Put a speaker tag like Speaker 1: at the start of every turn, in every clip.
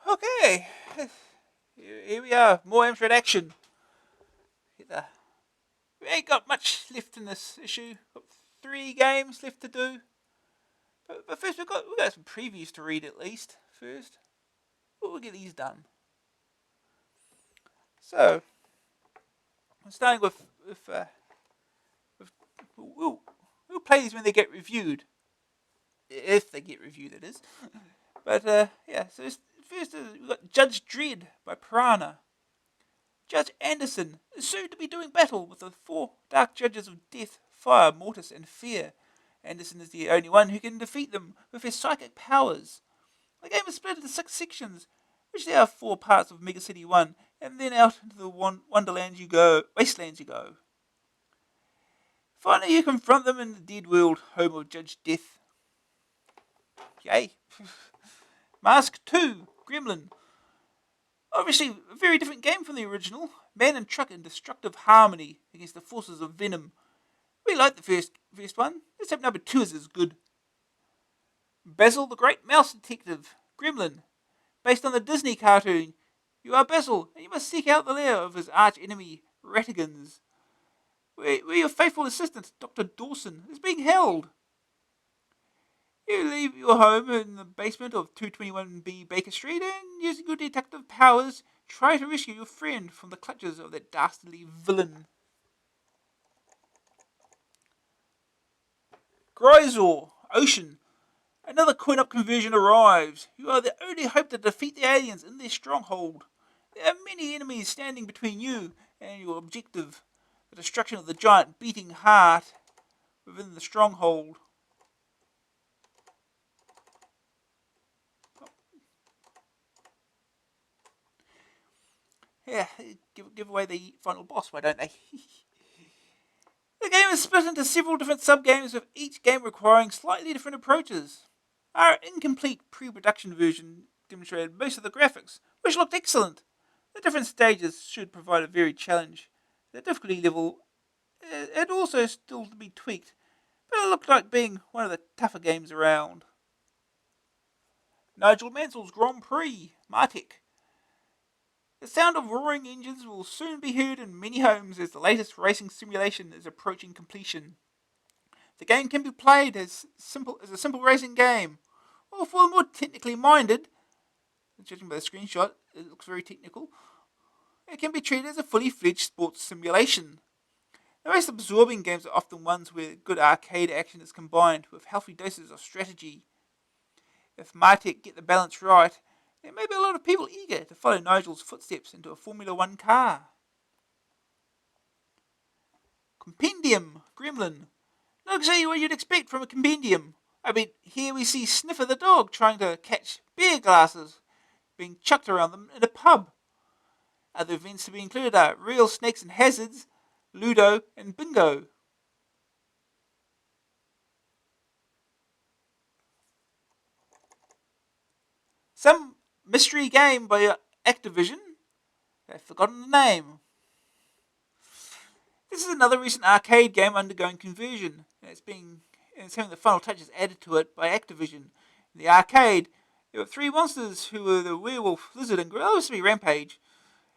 Speaker 1: Okay, here we are. More Amstrad Action. We ain't got much left in this issue. Got 3 games left to do. But first, we've got some previews to read at least. First, we'll get these done. So, I'm starting with we'll play these when they get reviewed, if they get reviewed, that is. But yeah. So first, we've got Judge Dredd by Piranha. Judge Anderson is soon to be doing battle with the 4 dark judges of death, fire, mortis, and fear. Anderson is the only one who can defeat them with his psychic powers. The game is split into 6 sections, which there are 4 parts of Mega City 1, and then out into the wastelands you go. Finally, you confront them in the Dead World, home of Judge Death. Yay. Mask 2, Gremlin. Obviously, a very different game from the original. Man and truck in destructive harmony against the forces of Venom. We liked the first one. Let's hope number 2 is as good. Basil the Great Mouse Detective, Gremlin. Based on the Disney cartoon, you are Basil, and you must seek out the lair of his arch-enemy, Ratigans, where your faithful assistant, Dr. Dawson, is being held. You leave your home in the basement of 221B Baker Street and, using your detective powers, try to rescue your friend from the clutches of that dastardly villain. Grisor, Ocean. Another coin-up conversion arrives. You are the only hope to defeat the aliens in their stronghold. There are many enemies standing between you and your objective, the destruction of the giant beating heart within the stronghold. Yeah, give away the final boss, why don't they? The game is split into several different sub-games, with each game requiring slightly different approaches. Our incomplete pre-production version demonstrated most of the graphics, which looked excellent. The different stages should provide a varied challenge. The difficulty level had also still to be tweaked, but it looked like being one of the tougher games around. Nigel Mansell's Grand Prix, Martek. The sound of roaring engines will soon be heard in many homes as the latest racing simulation is approaching completion. The game can be played as a simple racing game, or for the more technically minded, judging by the screenshot, it looks very technical, it can be treated as a fully fledged sports simulation. The most absorbing games are often ones where good arcade action is combined with healthy doses of strategy. If Martek get the balance right, there may be a lot of people eager to follow Nigel's footsteps into a Formula 1 car. Compendium, Gremlin. Not exactly what you'd expect from a compendium. I mean, here we see Sniffer the dog trying to catch beer glasses being chucked around them in a pub. Other events to be included are Real Snakes and Hazards, Ludo, and Bingo. Some mystery game by Activision. I've forgotten the name. This is another recent arcade game undergoing conversion, and it's having the final touches added to it by Activision. In the arcade, there were 3 monsters who were the werewolf, lizard, and gorilla, to be Rampage,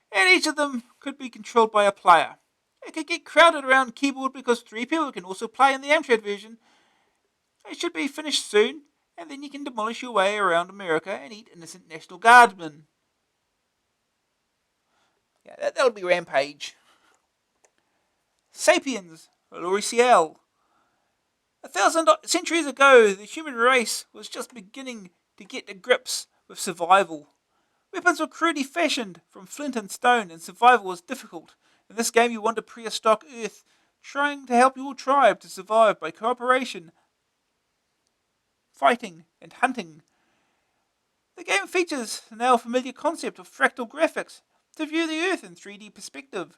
Speaker 1: and each of them could be controlled by a player. It could get crowded around keyboard because 3 people can also play in the Amstrad version. It should be finished soon, and then you can demolish your way around America and eat innocent National Guardsmen. Yeah, that would be Rampage. Sapiens, Loriciel. 1,000 centuries ago, the human race was just beginning to get to grips with survival. Weapons were crudely fashioned from flint and stone, and survival was difficult. In this game, you wander prehistoric Earth, trying to help your tribe to survive by cooperation, fighting, and hunting. The game features the now familiar concept of fractal graphics to view the Earth in 3D perspective.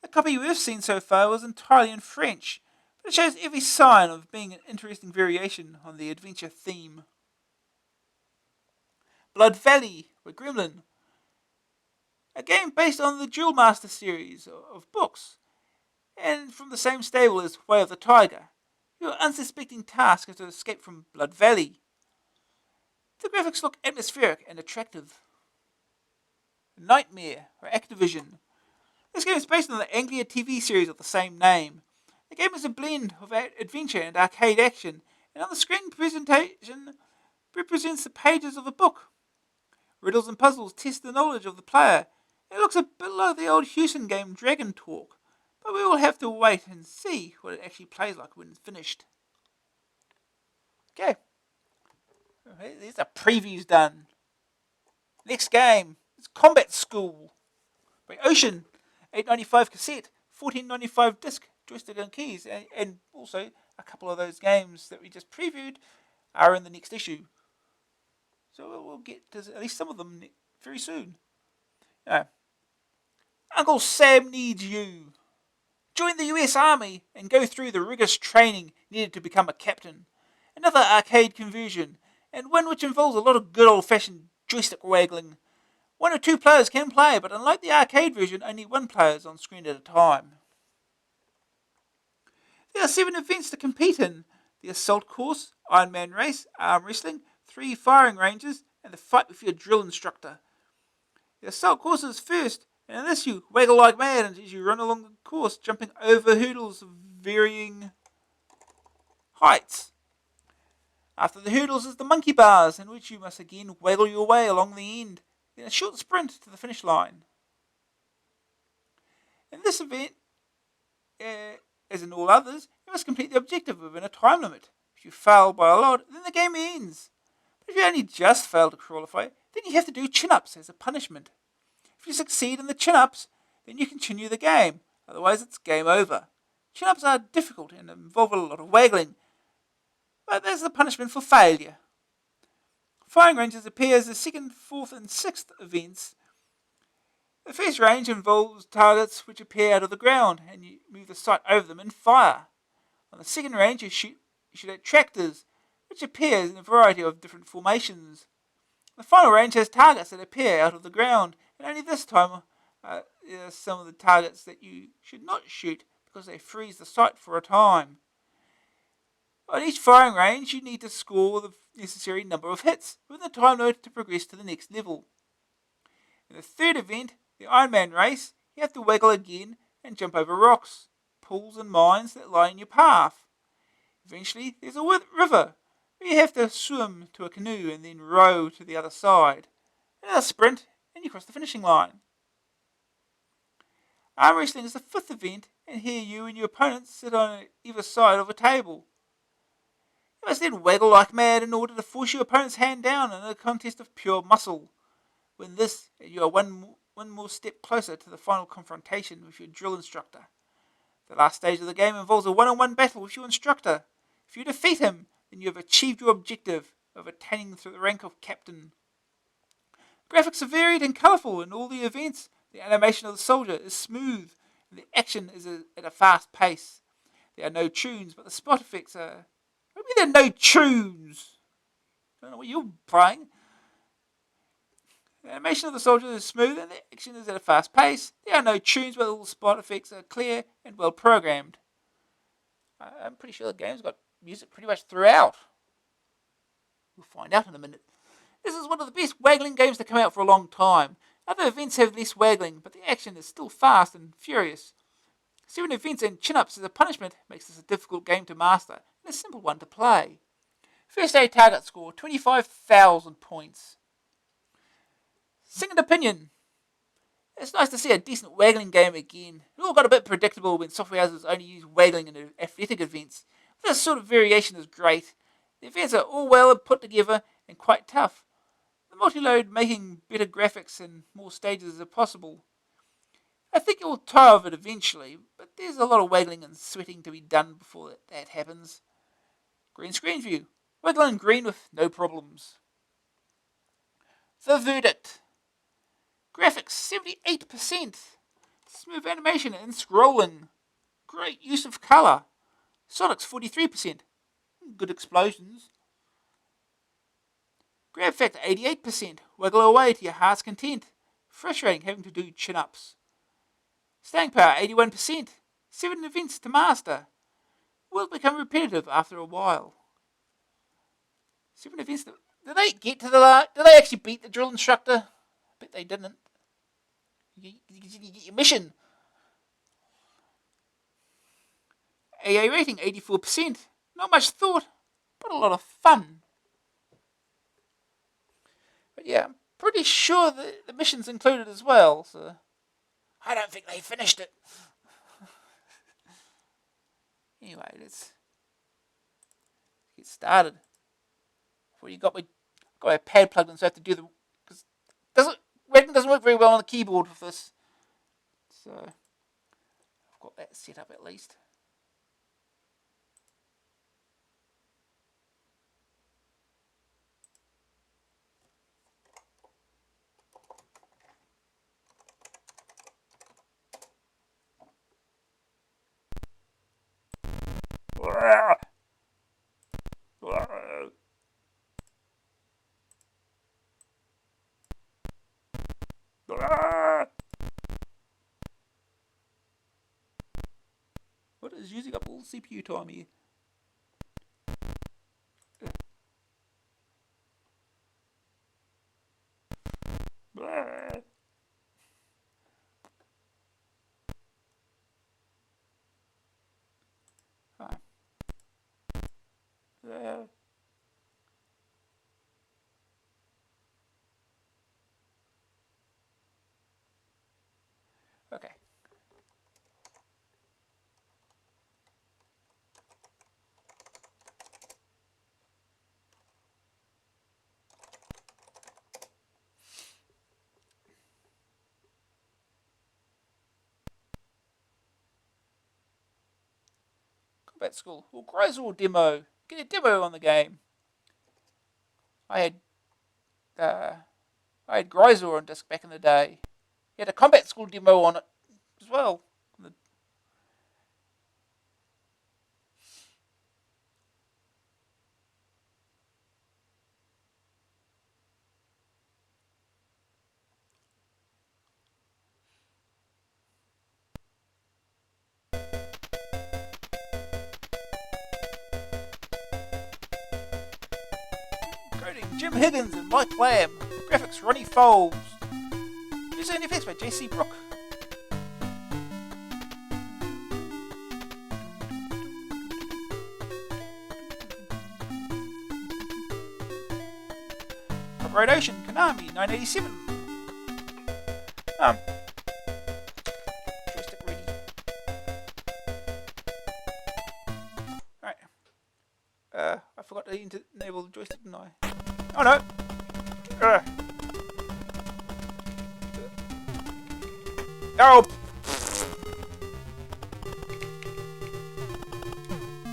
Speaker 1: The copy we've seen so far was entirely in French, but it shows every sign of being an interesting variation on the adventure theme. Blood Valley by Gremlin. A game based on the Duel Master series of books, and from the same stable as Way of the Tiger. Your unsuspecting task is to escape from Blood Valley. The graphics look atmospheric and attractive. Nightmare for Activision. This game is based on the Anglia TV series of the same name. The game is a blend of adventure and arcade action, and on the screen presentation represents the pages of a book. Riddles and puzzles test the knowledge of the player. It looks a bit like the old Houston game Dragon Talk, but we will have to wait and see what it actually plays like when it's finished. Okay, there's the previews done. Next game is Combat School by Ocean. $8.95 cassette, $14.95 disc, joystick and keys, and also a couple of those games that we just previewed are in the next issue. So we'll get to at least some of them very soon. Uncle Sam needs you. Join the US Army and go through the rigorous training needed to become a captain. Another arcade conversion, and one which involves a lot of good old-fashioned joystick waggling. 1 or 2 players can play, but unlike the arcade version, only 1 player is on screen at a time. There are 7 events to compete in: the assault course, Iron Man race, arm wrestling, 3 firing ranges, and the fight with your drill instructor. The assault course is first, and in this you waggle like mad as you run along the course, jumping over hurdles of varying heights. After the hurdles is the monkey bars, in which you must again waggle your way along the end, then a short sprint to the finish line. In this event, as in all others, you must complete the objective within a time limit. If you fail by a lot, then the game ends. But if you only just fail to qualify, then you have to do chin-ups as a punishment. If you succeed in the chin-ups, then you continue the game, otherwise it's game over. Chin-ups are difficult and involve a lot of waggling, but there's the punishment for failure. Firing ranges appear as the 2nd, 4th and 6th events. The first range involves targets which appear out of the ground, and you move the sight over them and fire. On the 2nd range you shoot at tractors, which appear in a variety of different formations. The final range has targets that appear out of the ground, and only this time are some of the targets that you should not shoot because they freeze the sight for a time. On each firing range, you need to score the necessary number of hits within the time limit to progress to the next level. In the 3rd event, the Iron Man race, you have to waggle again and jump over rocks, pools and mines that lie in your path. Eventually, there's a river where you have to swim to a canoe and then row to the other side. Another sprint, and you cross the finishing line. Arm wrestling is the 5th event, and here you and your opponents sit on either side of a table. You must then waggle like mad in order to force your opponent's hand down in a contest of pure muscle. Win this, and you are one more step closer to the final confrontation with your drill instructor. The last stage of the game involves a one-on-one battle with your instructor. If you defeat him, then you have achieved your objective of attaining to the rank of captain. Graphics are varied and colourful in all the events. The animation of the soldier is smooth, and the action is at a fast pace. There are no tunes, but the spot effects are... What do you mean there are no tunes? I don't know what you're playing. The animation of the soldier is smooth and the action is at a fast pace. There are no tunes, but all the spot effects are clear and well programmed. I'm pretty sure the game's got music pretty much throughout. We'll find out in a minute. This is one of the best waggling games to come out for a long time. Other events have less waggling, but the action is still fast and furious. 7 events and chin-ups as a punishment makes this a difficult game to master and a simple one to play. First aid target score, 25,000 points. Second opinion. It's nice to see a decent waggling game again. It all got a bit predictable when software houses only use waggling in athletic events. This sort of variation is great. The events are all well put together and quite tough. The multi-load making better graphics and more stages if possible. I think you'll tire of it eventually, but there's a lot of waggling and sweating to be done before that happens. Green screen view. Waggling green with no problems. The verdict. Graphics 78%. Smooth animation and scrolling. Great use of colour. Sonics 43%. Good explosions. Grab factor 88%. Wiggle away to your heart's content. Frustrating having to do chin-ups. Staying power 81%. 7 events to master. Will become repetitive after a while. 7 events to... Did they get to the... Did they actually beat the drill instructor? I bet they didn't. You get your mission. AA rating 84%. Not much thought, but a lot of fun. But yeah, I'm pretty sure the mission's included as well, so I don't think they finished it. Anyway, let's get started. Before you got my pad plugged in, so I have to do the because Reading doesn't work very well on the keyboard with this. So I've got that set up at least. What is using up all CPU time here? Okay. Combat School. Well, Grisel demo. Get a demo on the game. I had Grisel on disc back in the day. He had a Combat School demo on it as well. Jim Higgins and Mike Lamb. Graphics Ronnie Foles. Music and effects by JC Brook. Copyright Ocean, Konami, 1987. Joystick ready. Alright. I forgot to enable the joystick, didn't I? Oh no! Oh!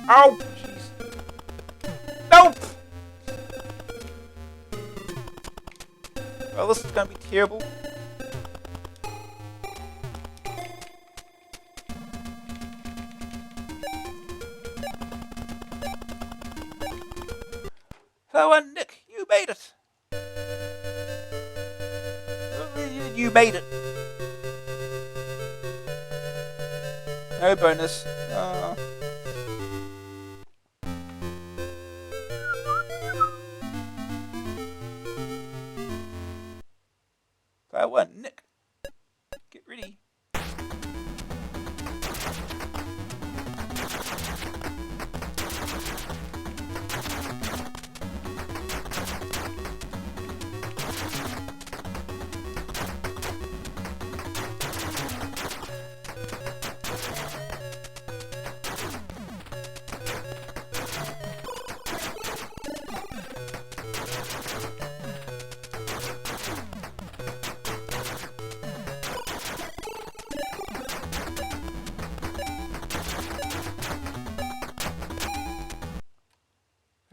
Speaker 1: Oh! Jeez! Nope! Well, this is gonna be terrible. Hello, Nick. You made it. You made it. No bonus. Player 1, Nick. Get ready.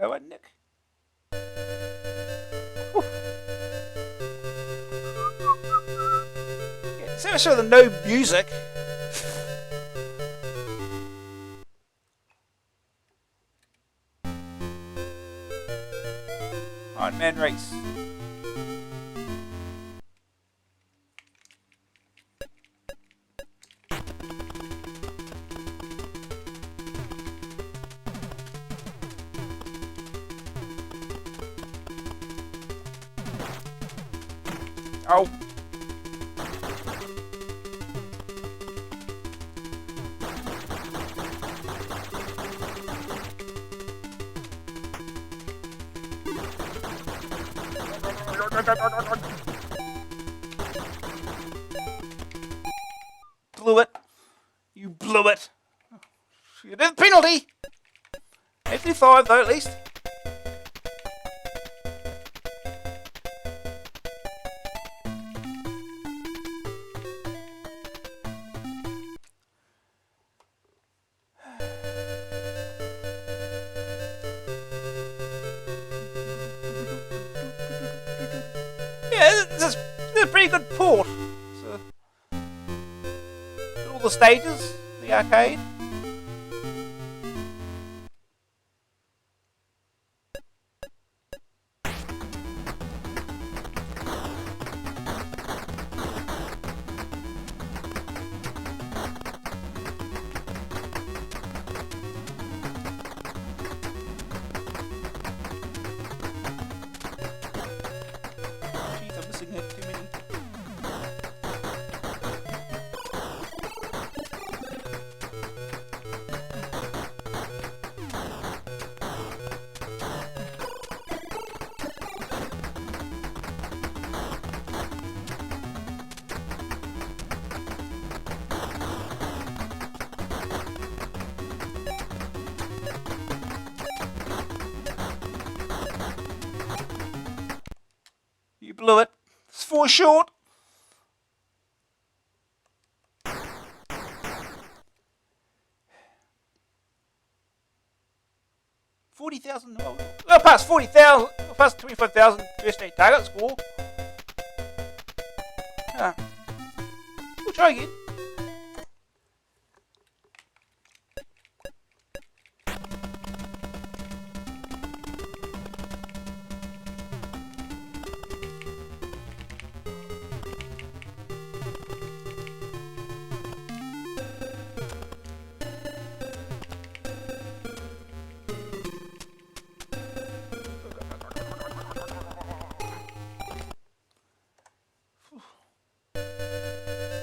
Speaker 1: Oh, and Nick. Yeah, so much for the no music. Iron Man race. Oh. Blew it. You blew it. You did penalty. 85 though, at least. Yeah, this is a pretty good port. So, all the stages, the arcade. Jeez, I'm missing it too many. You blew it. It's 4 short. $40,000. Oh, past 40,000. Past 25,000 first day target score. Ah. We'll try again.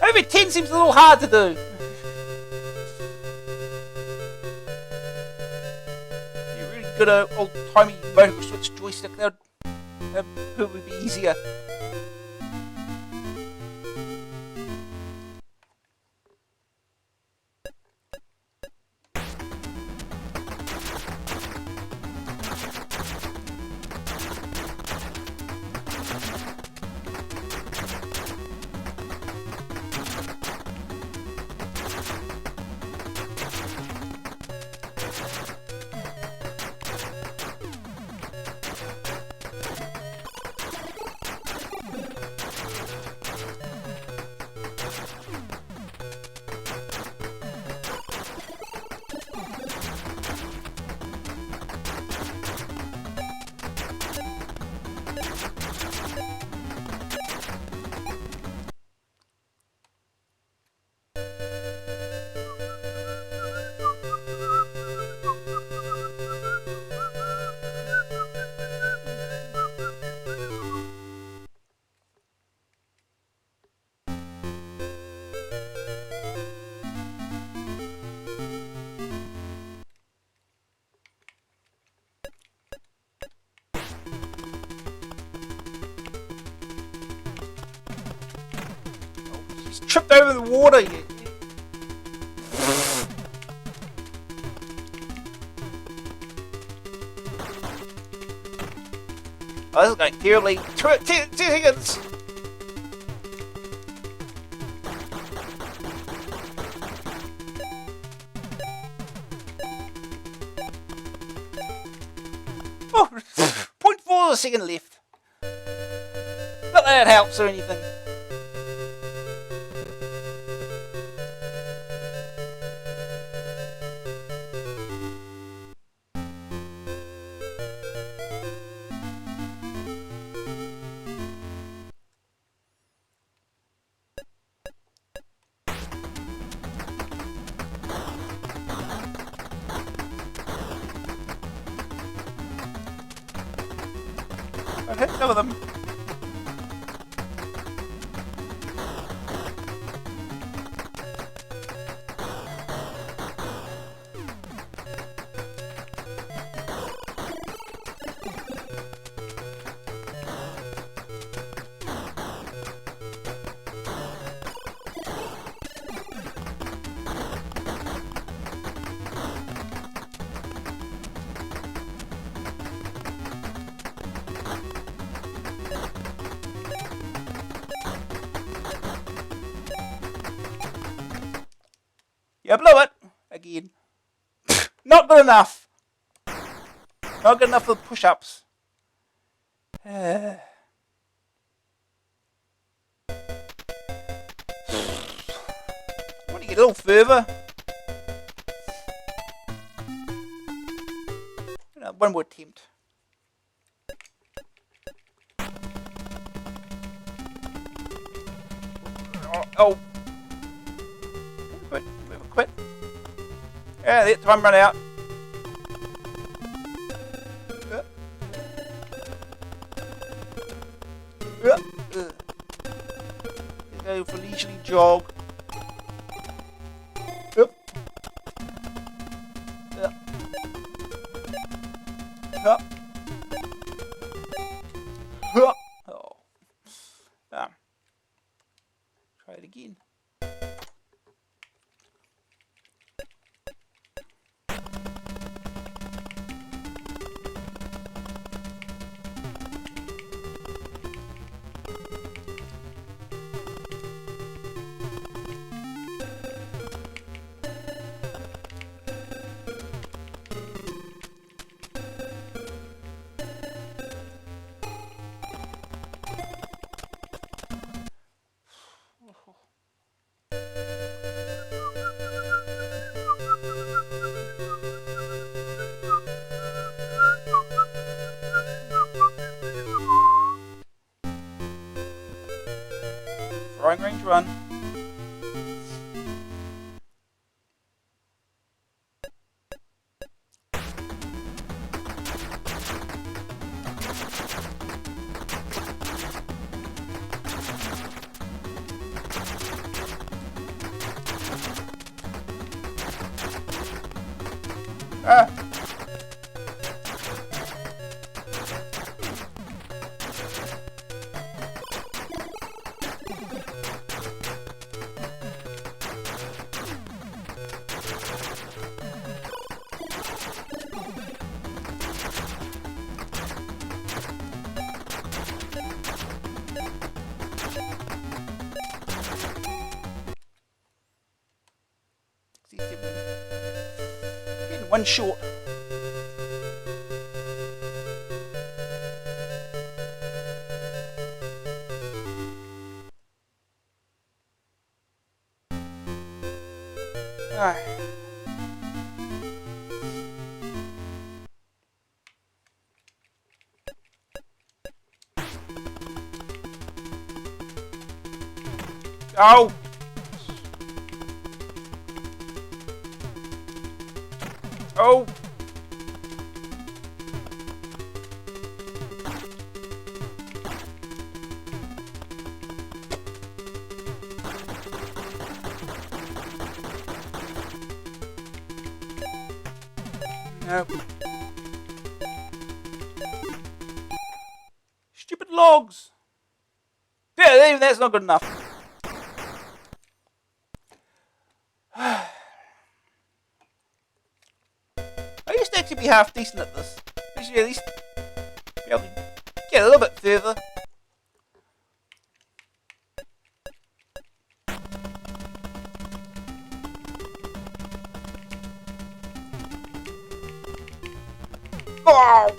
Speaker 1: Over 10 seems a little hard to do. You're really good at old-timey motor switch joystick. That would probably be easier. Tripped over the water. Oh, this is going terribly. 2 seconds. Oh, 0.4 of a second left. Not that it helps or anything. I've hit some of them. You blow it again. Not good enough. Not good enough for push-ups. I want to get a little further. One more attempt. Oh. Quit. Yeah, let time run out. Go for leisurely jog. Up. Up. Oh. Try it again. Throwing range run. Getting one short. Oh! Oh! Nope. Stupid logs! Yeah, even that's not good enough. I used to actually be half decent at this. I should at least be able to get a little bit further. Oh!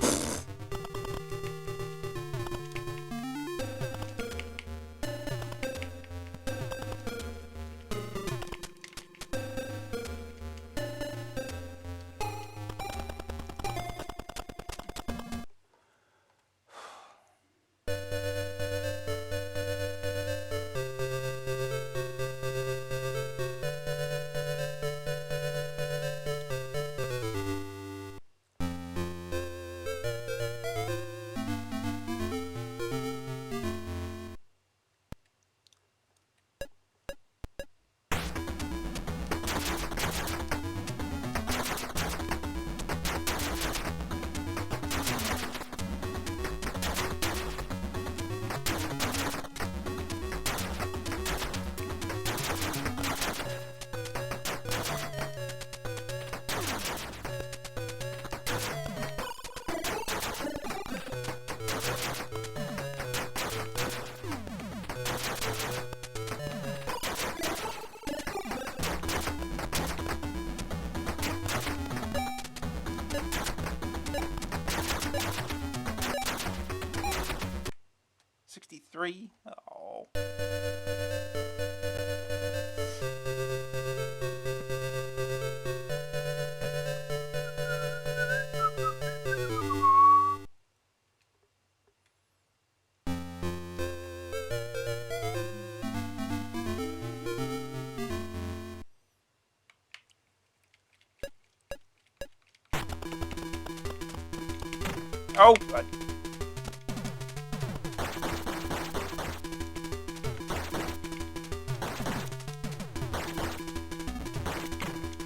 Speaker 1: 3. Oh. Oh, God.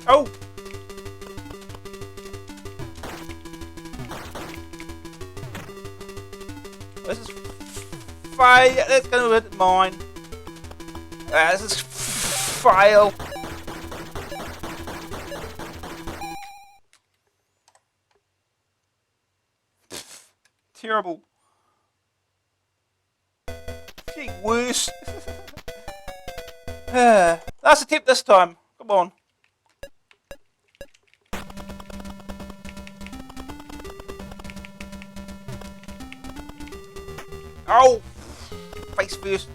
Speaker 1: Oh! This is fail. That's going to hit mine. This is fail. Terrible. Getting worse. Last attempt this time. Come on. Oh! Face first.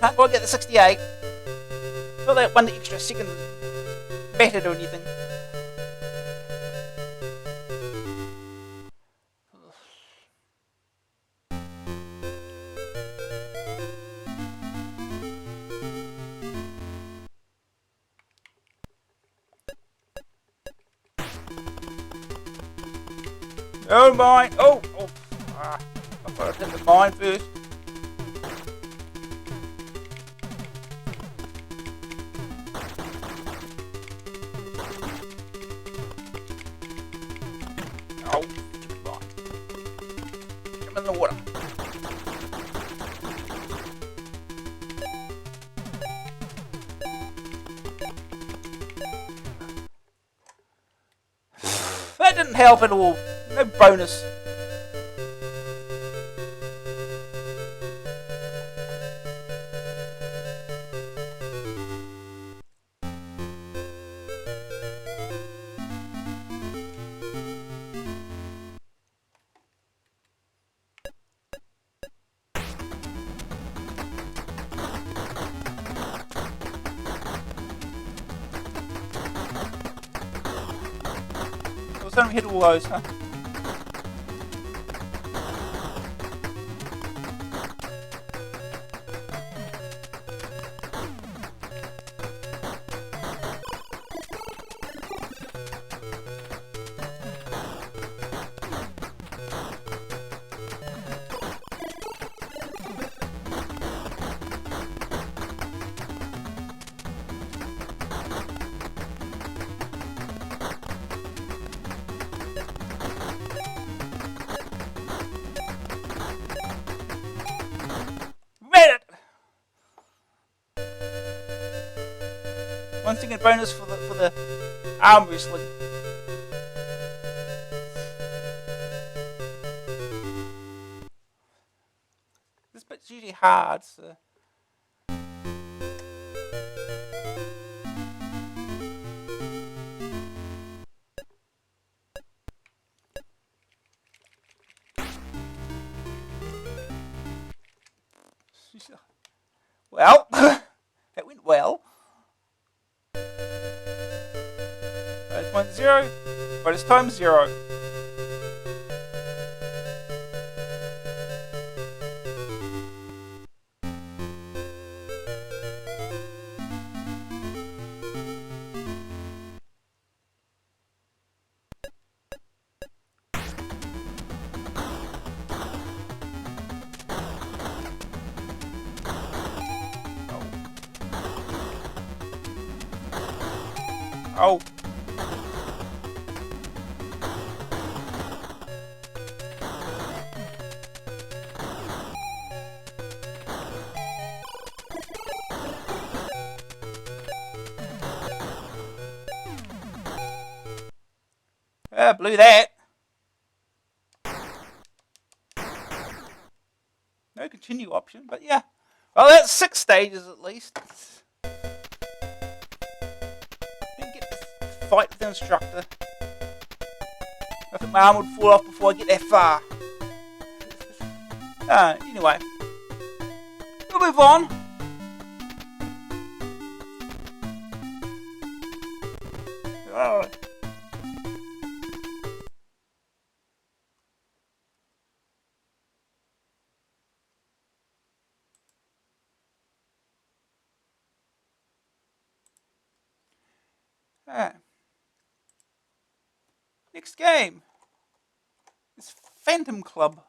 Speaker 1: Can't quite get the 68. Not that 1 extra second battered or anything. Oh, mine! Oh! Oh! I thought I hit the mine first. Oh, mine. Jump in the water. That didn't help at all. No bonus. I was only hit all those, huh? One second bonus for the arm wrestling. This bit's usually hard, so. Well, that went well. Bonus point 0. Bonus time 0. Oh. Blew that. No continue option, but yeah. Well, that's 6 stages at least. Didn't get to fight with the instructor. I think my arm would fall off before I get that far. Anyway. We'll move on. Next game is Phantom Club,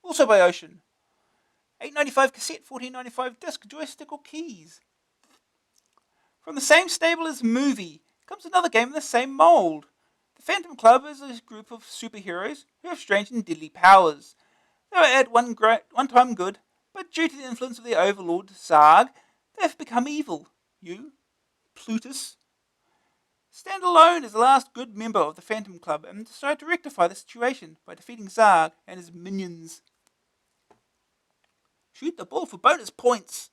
Speaker 1: also by Ocean. $8.95 cassette, $14.95 disc, joystick or keys. From the same stable as Movie comes another game in the same mould. The Phantom Club is a group of superheroes who have strange and deadly powers. They were at one time good, but due to the influence of their overlord, Zarg, they have become evil. You, Plutus, stand alone as the last good member of the Phantom Club and decide to rectify the situation by defeating Zarg and his minions. Shoot the ball for bonus points.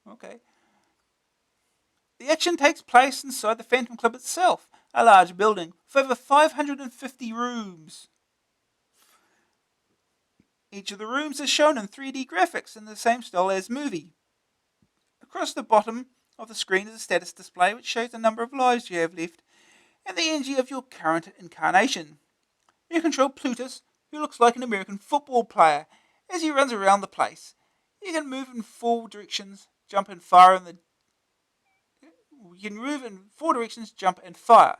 Speaker 1: Okay. The action takes place inside the Phantom Club itself, a large building with over 550 rooms. Each of the rooms is shown in 3D graphics in the same style as Movie. Across the bottom of the screen is a status display which shows the number of lives you have left and the energy of your current incarnation. You control Plutus, who looks like an American football player, as he runs around the place. You can move in 4 directions, jump and fire in the... You can move in 4 directions, jump and fire.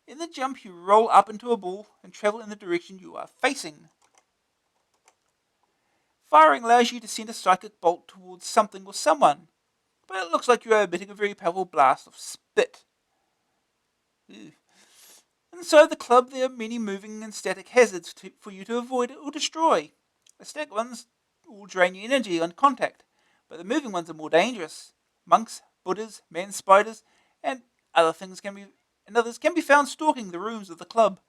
Speaker 1: In the jump, you roll up into a ball and travel in the direction you are facing. Firing allows you to send a psychic bolt towards something or someone, but it looks like you are emitting a very powerful blast of spit. Ew. Inside the club, there are many moving and static hazards for you to avoid or destroy. The static ones will drain your energy on contact, but the moving ones are more dangerous. Monks, Buddhas, man-spiders, and others can be found stalking the rooms of the club.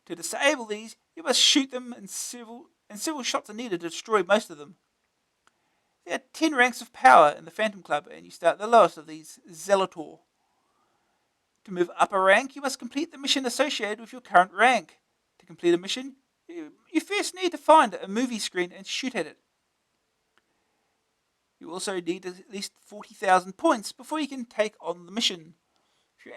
Speaker 1: To disable these, you must shoot them, and several shots are needed to destroy most of them. There are 10 ranks of power in the Phantom Club, and you start the lowest of these, Zelator. To move up a rank, you must complete the mission associated with your current rank. To complete a mission, you first need to find a movie screen and shoot at it. You also need at least 40,000 points before you can take on the mission. If you're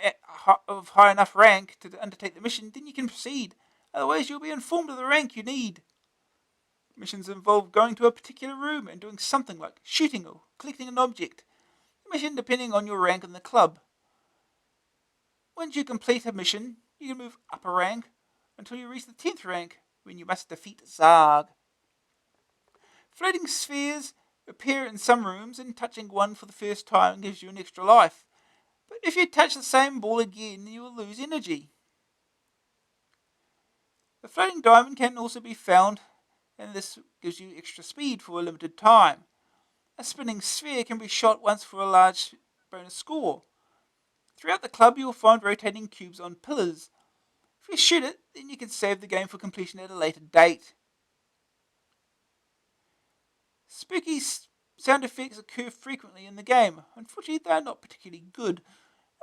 Speaker 1: of high enough rank to undertake the mission, then you can proceed. Otherwise, you'll be informed of the rank you need. Missions involve going to a particular room and doing something like shooting or collecting an object. The mission depending on your rank in the club. Once you complete a mission, you can move up a rank until you reach the 10th rank, when you must defeat Zarg. Floating spheres appear in some rooms, and touching one for the first time gives you an extra life. But if you touch the same ball again, you will lose energy. The floating diamond can also be found, and this gives you extra speed for a limited time. A spinning sphere can be shot once for a large bonus score. Throughout the club, you will find rotating cubes on pillars. If you shoot it, then you can save the game for completion at a later date. Spooky sound effects occur frequently in the game. Unfortunately, they are not particularly good.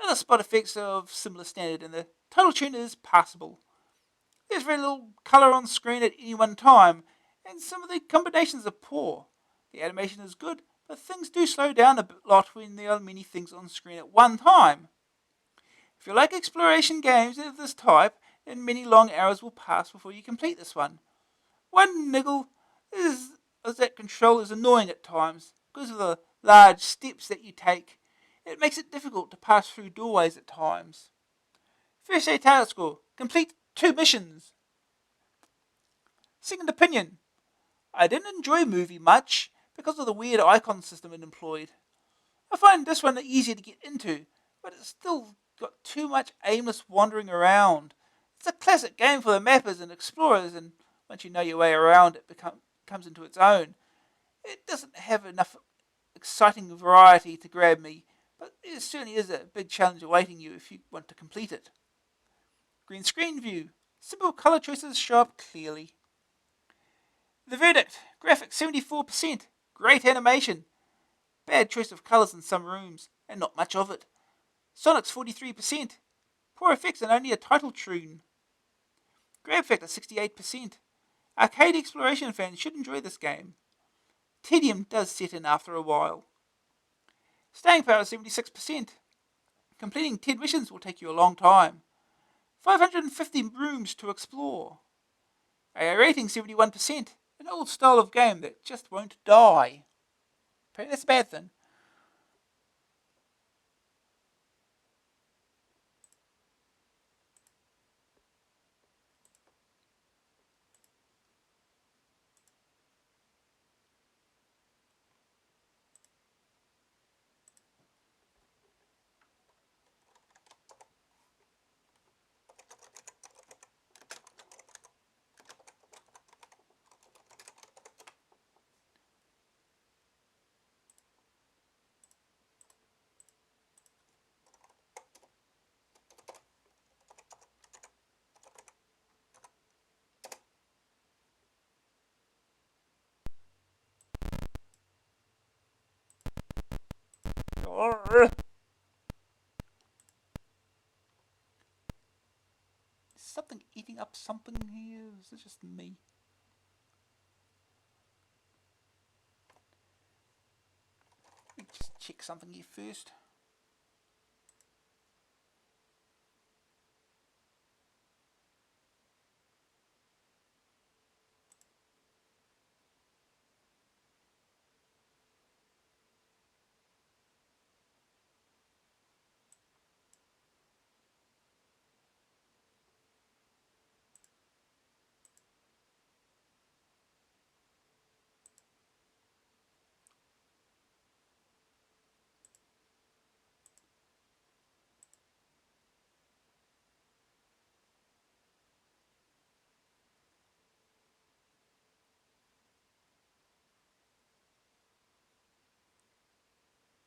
Speaker 1: Other spot effects are of similar standard, and the total tune is passable. There's very little colour on screen at any one time, and some of the combinations are poor. The animation is good, but things do slow down a lot when there are many things on screen at one time. If you like exploration games of this type, then many long hours will pass before you complete this one. One niggle is that control is annoying at times because of the large steps that you take. It makes it difficult to pass through doorways at times. First day task score. Complete 2 missions. Second opinion. I didn't enjoy movie much because of the weird icon system it employed. I find this one easier to get into, but it's still got too much aimless wandering around. It's a classic game for the mappers and explorers, and once you know your way around, it comes into its own. It doesn't have enough exciting variety to grab me, but it certainly is a big challenge awaiting you if you want to complete it. Green screen view. Simple colour choices show up clearly. The verdict. Graphics 74%. Great animation. Bad choice of colours in some rooms, and not much of it. Sonic's 43%. Poor effects and only a title tune. Grab factor 68%. Arcade exploration fans should enjoy this game. Tedium does set in after a while. Staying power 76%. Completing 10 missions will take you a long time. 550 rooms to explore. AA rating 71%. An old style of game that just won't die. That's a bad thing. Is something eating up something here? Is it just me? Let me just check something here first.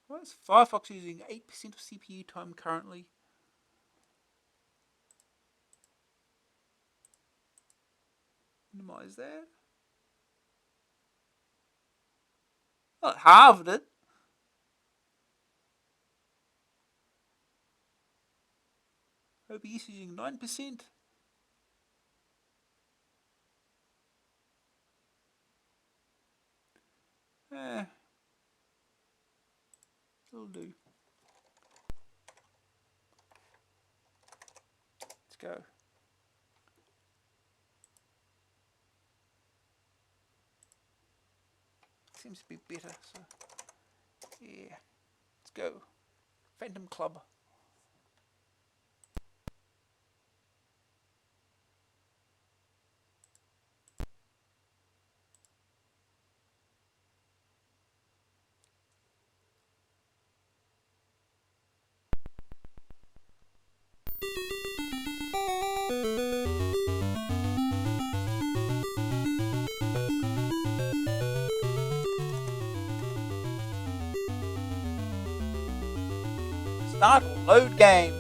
Speaker 1: Why is Firefox using 8% of CPU time currently? Minimize that. Not halved it. OBS using 9%. It'll do. Let's go. Seems to be better, so yeah. Let's go. Phantom Club. Start or load game.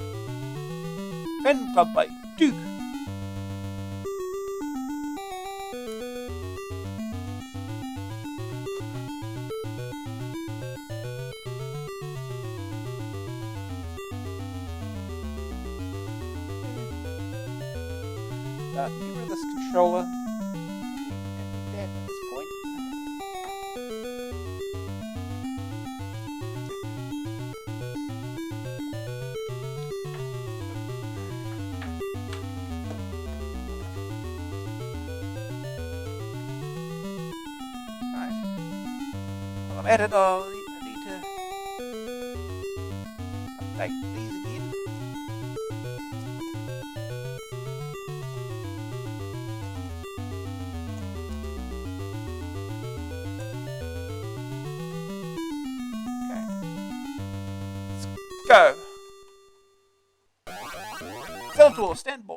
Speaker 1: Phantom Club by Duke. Get rid of this controller. Don't need that at this point. I'm at it. I need to update these again. Okay. Let's go. Skeletor, stand by.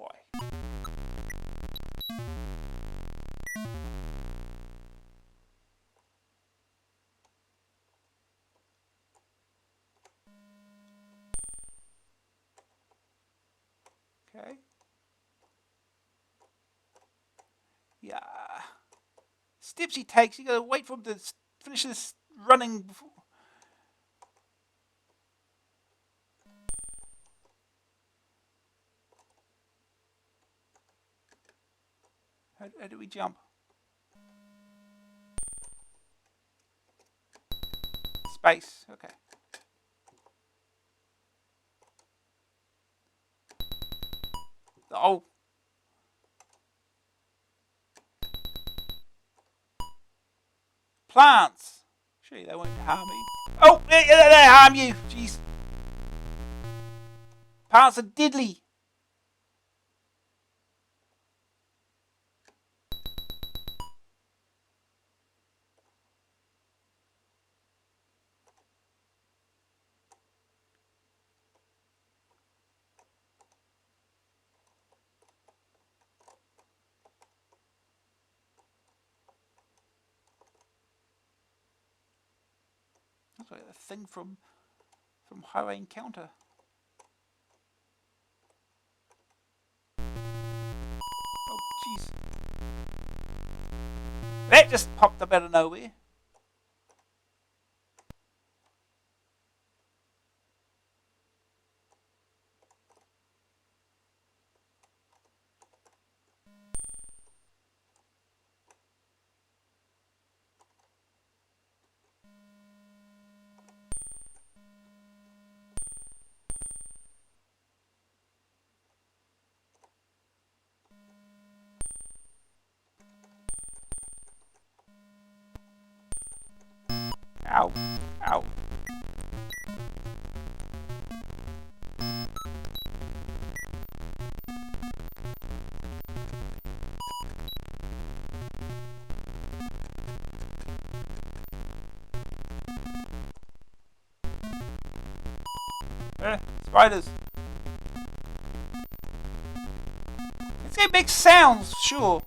Speaker 1: Okay. Yeah. Steps he takes, you gotta wait for him to finish this running before. How do we jump? Space, okay. Oh. Plants. Surely they won't harm me. Oh, they harm you. Jeez. Plants are deadly. That's like a thing from Highway Encounter. Oh, jeez. That just popped up out of nowhere. Ow. Ow. Spiders. It's gonna make sounds, sure.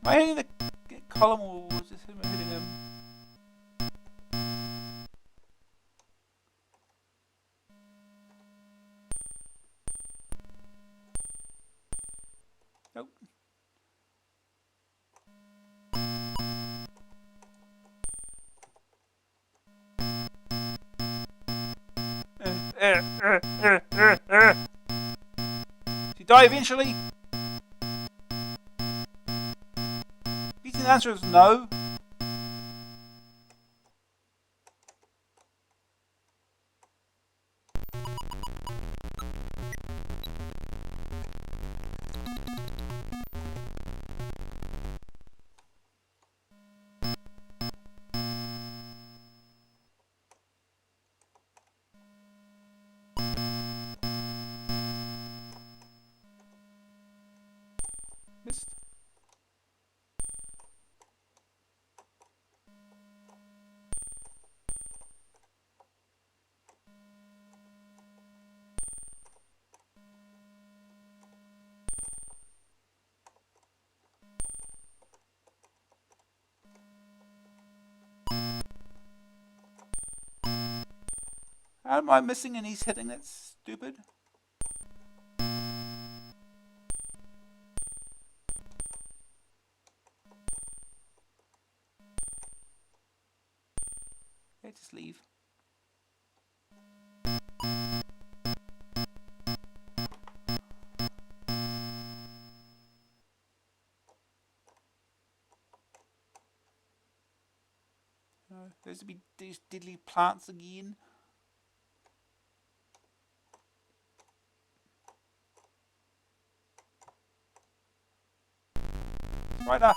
Speaker 1: Am I hitting the column or was this him hitting him? Nope. Does he die eventually? The answer is no. Missed. How am I missing and he's hitting? That's stupid. Okay, just leave. There's to be these deadly plants again. Spider!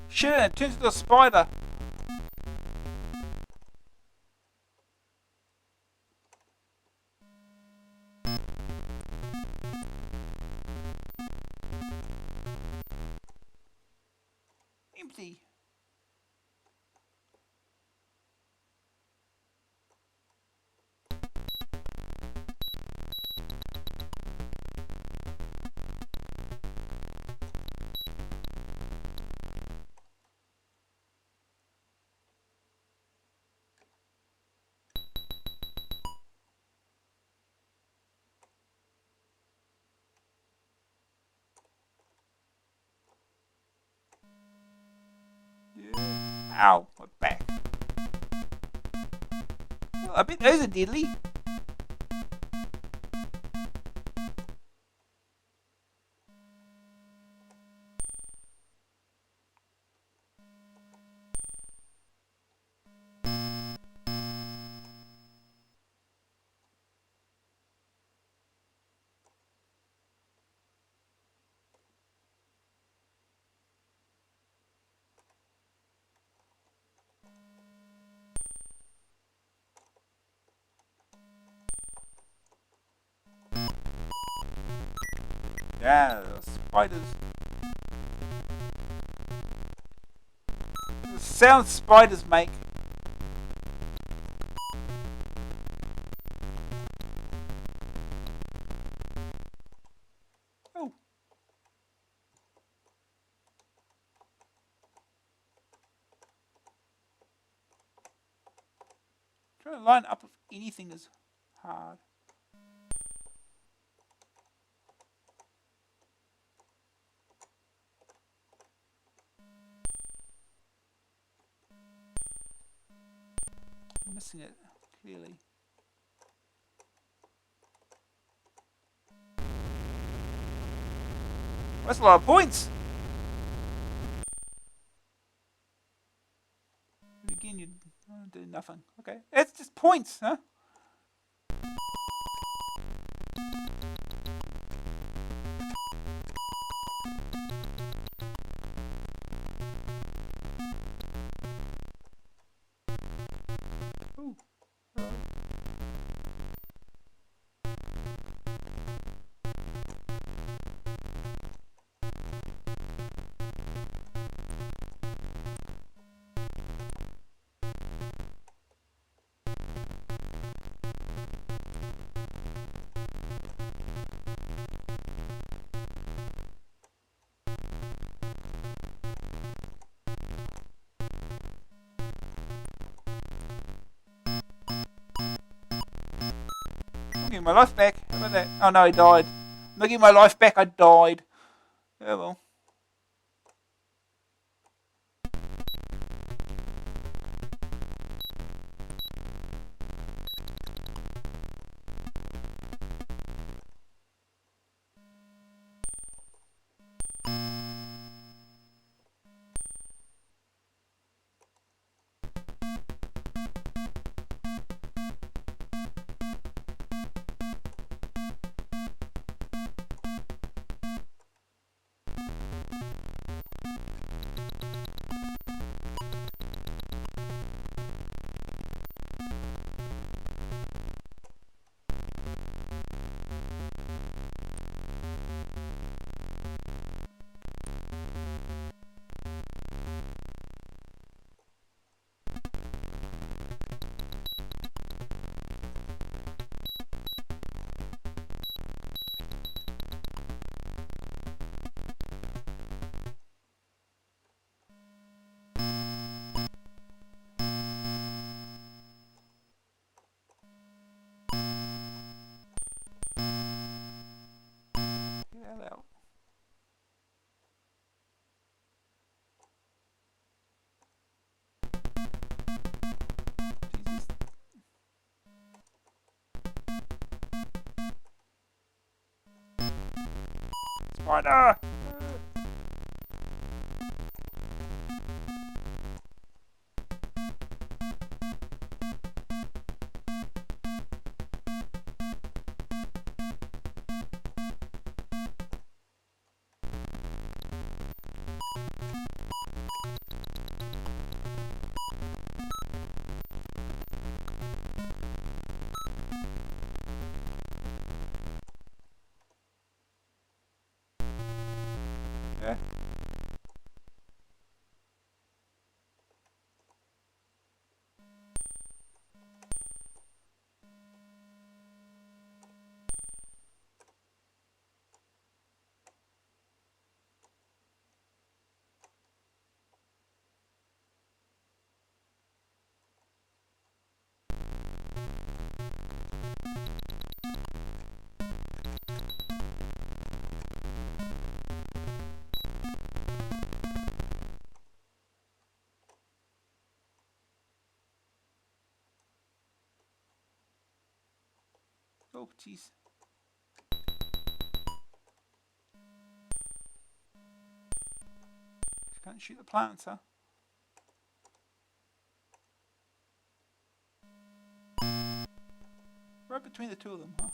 Speaker 1: Shit, it turns into a spider. Empty. Ow, my back. Well, I bet those are deadly. Yeah, spiders. The sound spiders make. Oh. Trying to line up with anything is hard. I'm missing it, clearly. That's a lot of points. But again, you do nothing. Okay, it's just points, huh? Ooh. I'm getting my life back. How about that? Oh no, I died. I'm not getting my life back, I died. Oh well. Spider! Yeah. Oh, jeez. Can't shoot the plants, huh? Right between the two of them, huh?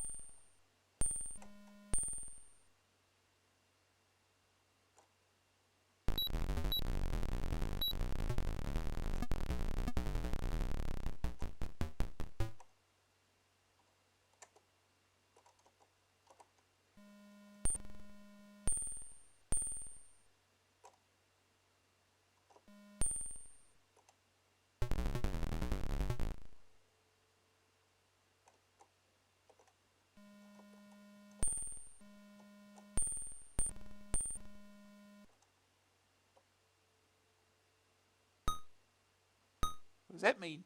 Speaker 1: What does that mean?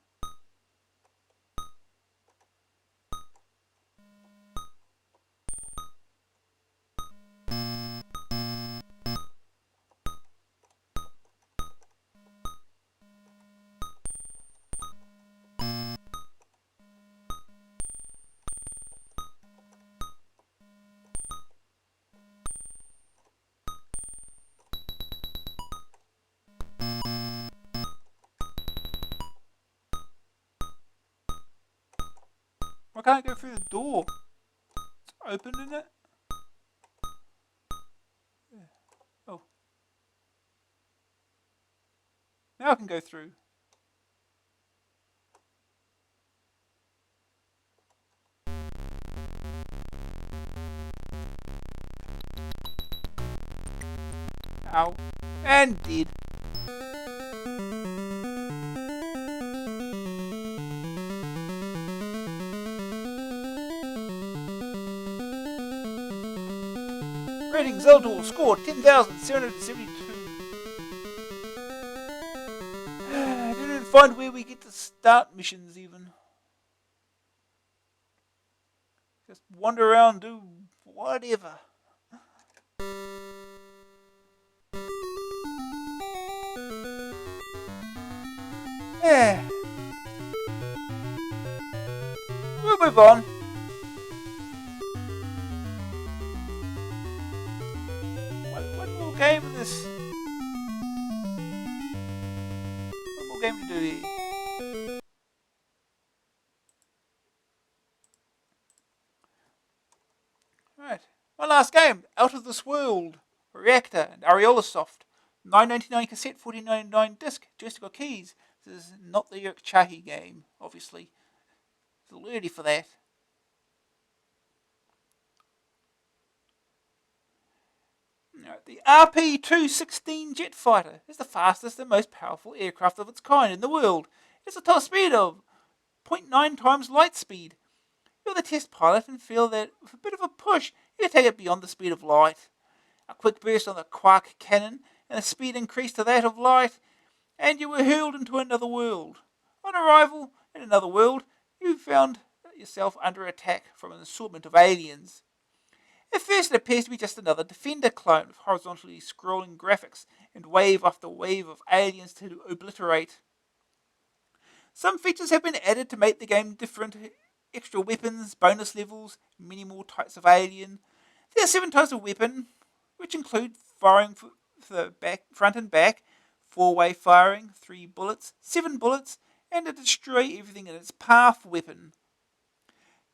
Speaker 1: Why can't I go through the door? It's open, isn't it? Yeah. Oh. Now I can go through. Ow. And dead. Rating Zeldor score 10,772. I didn't even find where we get to start missions even. Just wander around, do whatever. Yeah. We'll move on. One more game in this. One more game to do here. Right. One last game. Out of This World. Reactor and Ariolasoft. $9.99 cassette, $14.99 disc, joystick or keys. This is not the Yerk Chahi game, obviously. It's a little early for that. The RP-216 jet fighter is the fastest and most powerful aircraft of its kind in the world. It's a top speed of 0.9 times light speed. You're the test pilot and feel that with a bit of a push, you can take it beyond the speed of light. A quick burst on the quark cannon and the speed increased to that of light, and you were hurled into another world. On arrival in another world, you found yourself under attack from an assortment of aliens. At first it appears to be just another Defender clone with horizontally scrolling graphics and wave after wave of aliens to obliterate. Some features have been added to make the game different. Extra weapons, bonus levels, many more types of alien. There are 7 types of weapon, which include firing for the front and back, four-way firing, 3 bullets, 7 bullets, and a destroy everything in its path weapon.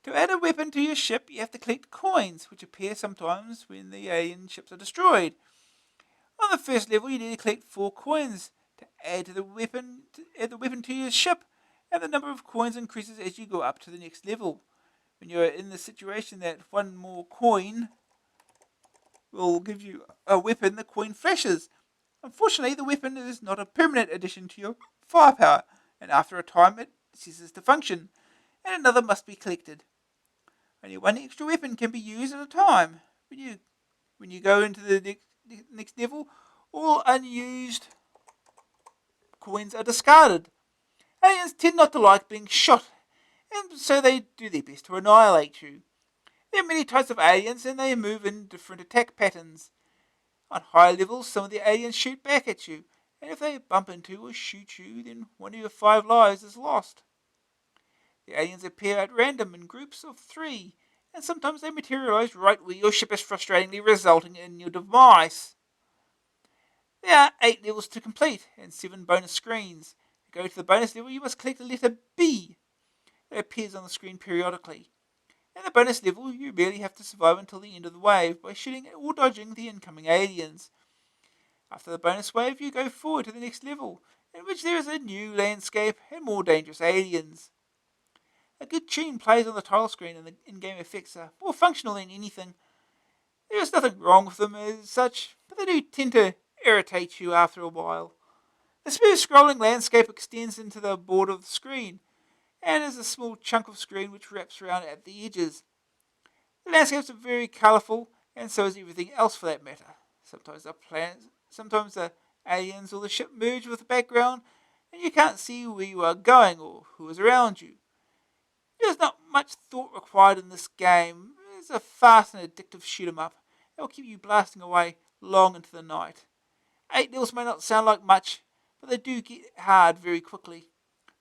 Speaker 1: To add a weapon to your ship, you have to collect coins, which appear sometimes when the alien ships are destroyed. On the first level, you need to collect 4 coins to add the weapon to your ship, and the number of coins increases as you go up to the next level. When you're in the situation that one more coin will give you a weapon, the coin flashes. Unfortunately, the weapon is not a permanent addition to your firepower, and after a time it ceases to function, and another must be collected. Only one extra weapon can be used at a time. When you go into the next level, all unused coins are discarded. Aliens tend not to like being shot, and so they do their best to annihilate you. There are many types of aliens, and they move in different attack patterns. On higher levels, some of the aliens shoot back at you, and if they bump into or shoot you, then one of your 5 lives is lost. The aliens appear at random in groups of 3, and sometimes they materialize right where your ship is, frustratingly resulting in your demise. There are 8 levels to complete, and 7 bonus screens. To go to the bonus level, you must collect the letter B. It appears on the screen periodically. In the bonus level, you merely have to survive until the end of the wave by shooting or dodging the incoming aliens. After the bonus wave, you go forward to the next level, in which there is a new landscape and more dangerous aliens. A good tune plays on the title screen, and the in-game effects are more functional than anything. There is nothing wrong with them as such, but they do tend to irritate you after a while. The smooth scrolling landscape extends into the border of the screen, and is a small chunk of screen which wraps around at the edges. The landscapes are very colourful, and so is everything else for that matter. Sometimes the aliens or the ship merge with the background, and you can't see where you are going or who is around you. There's not much thought required in this game. It's a fast and addictive shoot 'em up. It will keep you blasting away long into the night. 8 levels may not sound like much, but they do get hard very quickly.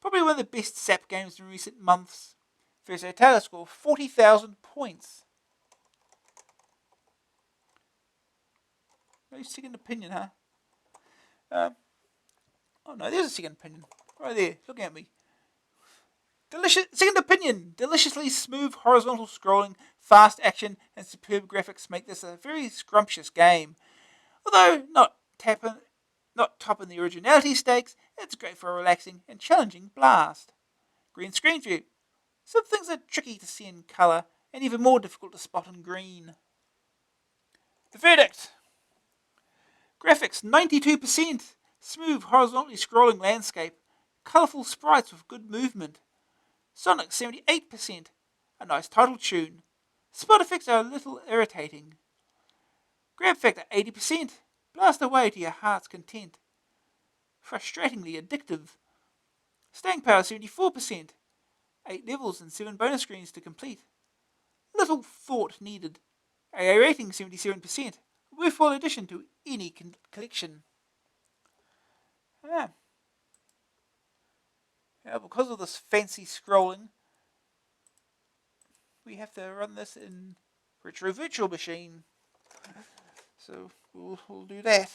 Speaker 1: Probably one of the best SAP games in recent months. First total score 40,000 points. No second opinion, huh? Oh no, there's a second opinion. Right there, looking at me. Second opinion. Deliciously smooth horizontal scrolling, fast action, and superb graphics make this a very scrumptious game. Although not top in the originality stakes, it's great for a relaxing and challenging blast. Green screen view. Some things are tricky to see in colour, and even more difficult to spot in green. The verdict. Graphics 92%. Smooth horizontally scrolling landscape. Colourful sprites with good movement. Sonic 78%. A nice title tune. Spot effects are a little irritating. Grab factor 80%. Blast away to your heart's content. Frustratingly addictive. Staying power 74%. 8 levels and 7 bonus screens to complete. Little thought needed. AA rating 77%. A worthwhile addition to any collection. Ah. Now, because of this fancy scrolling, we have to run this in Retro Virtual Machine. So we'll do that.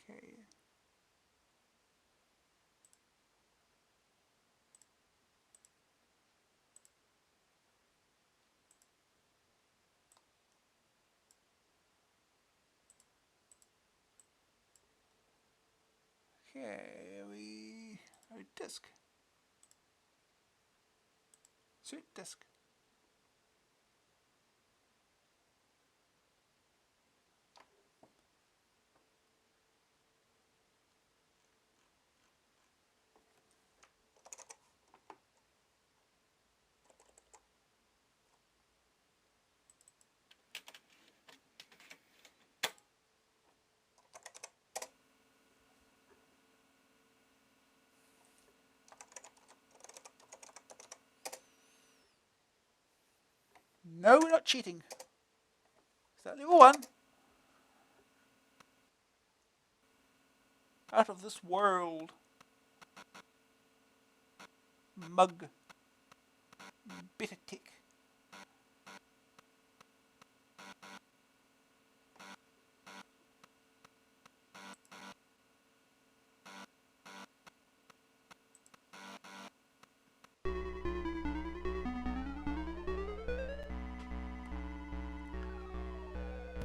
Speaker 1: Okay. Okay, disk. Insert disk. No, we're not cheating. Is that level 1? Out of this world. Mug. Bitter tick.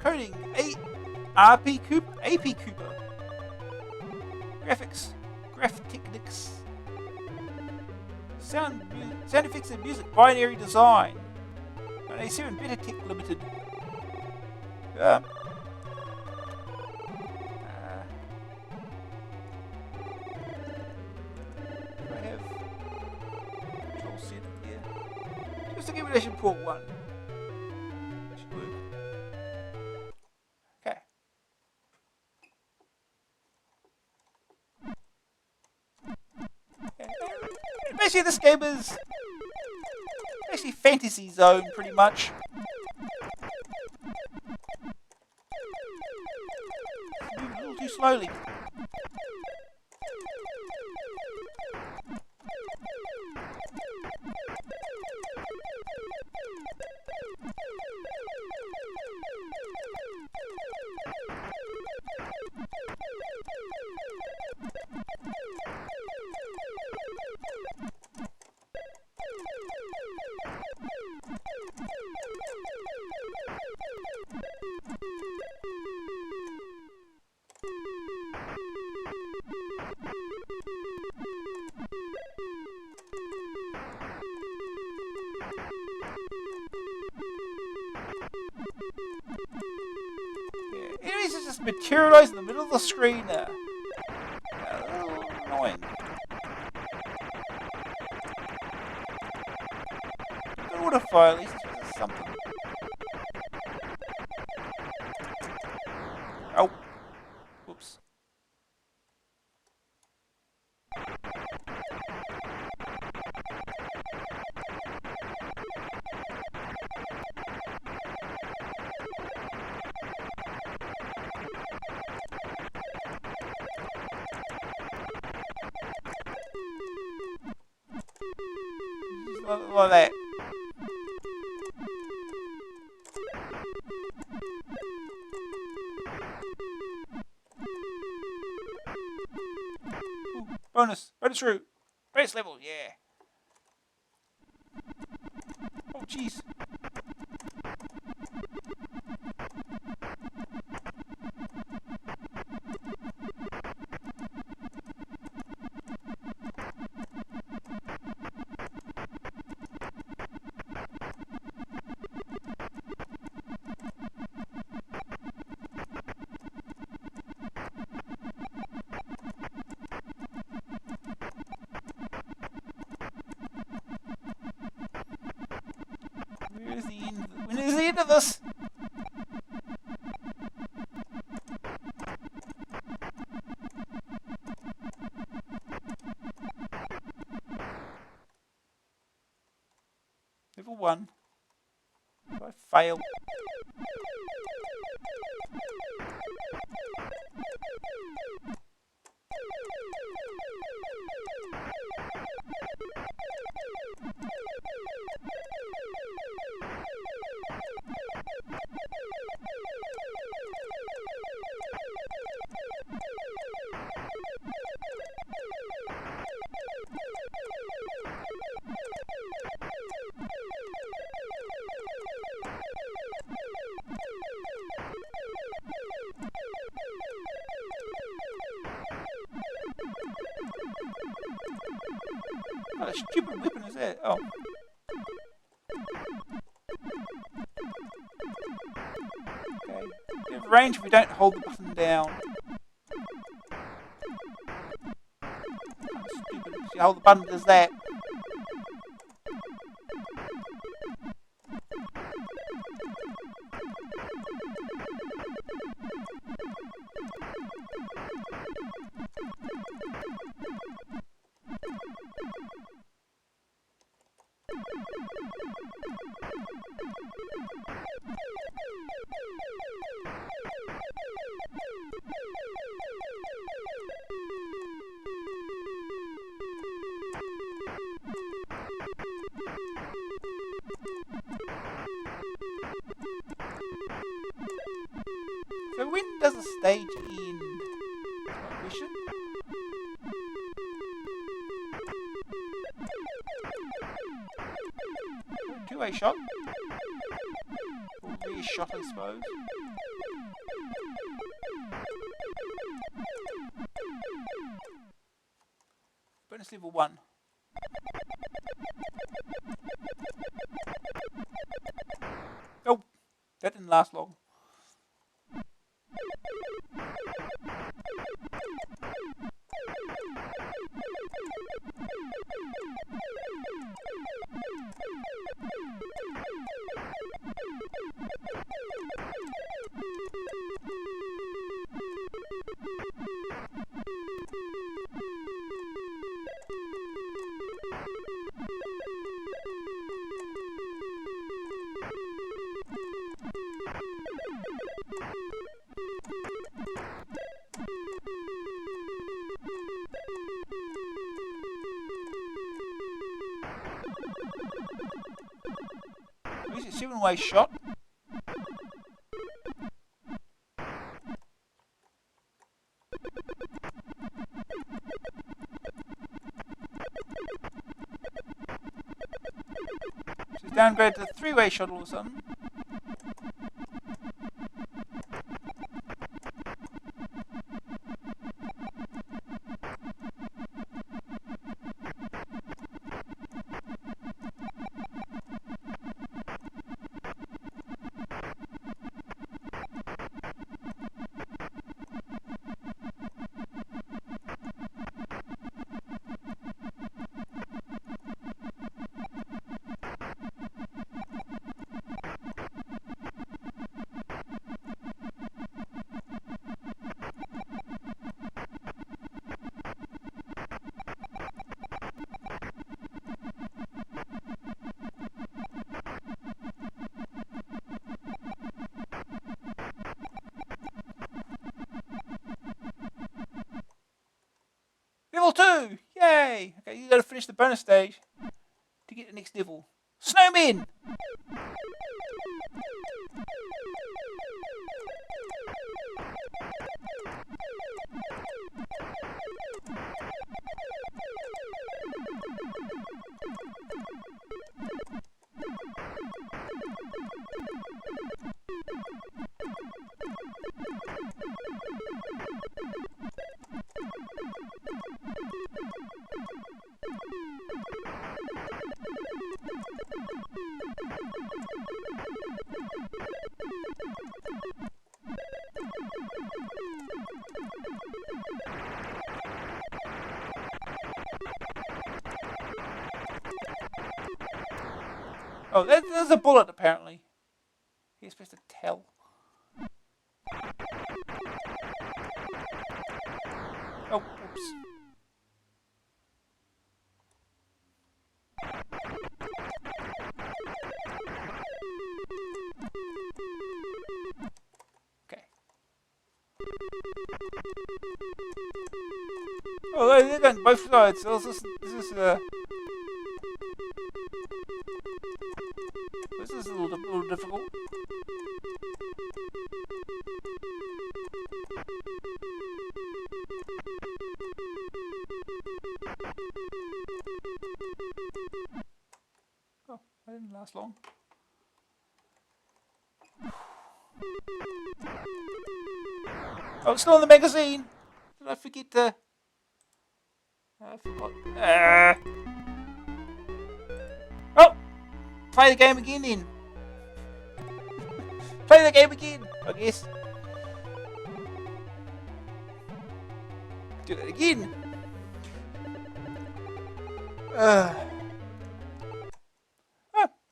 Speaker 1: Coding AP Cooper. Graphics. Graphics. Sound effects and music. Binary design. 97 Better Tech Limited. Do I have control set here? Just a combination port 1. Should work. Okay. Basically, this game is actually Fantasy Zone, pretty much. Moving a little too slowly. Enemies are just materialise in the middle of the screen there. A little annoying. Good order fire, at least this is something. Oh. Whoops. Like that. Ooh, bonus route. Base level, yeah. Oh, jeez. Where's the end? When is the end of this? Level 1. If I fail. What a stupid weapon is that? Oh. Okay. We have range if we don't hold the button down. Stupid. If you hold the button, does that. does a stage in Vision? Two-way shot. Or rear shot, I suppose. Bonus level 1. Oh, that didn't last long. Is it 7-way shot? So it's downgraded to 3-way shot all of a sudden. Level 2! Yay! Okay, you gotta finish the bonus stage to get the next level. Snowmen! Oh, there's a bullet apparently. You're supposed to tell. Oh, oops. Okay. Oh, they're going both sides. So this is a little difficult. Oh, that didn't last long. Oh, it's still in the magazine. Did I forget to? I forgot. Oh, play the game again then. Play the game again, I guess. Do that again. Oh,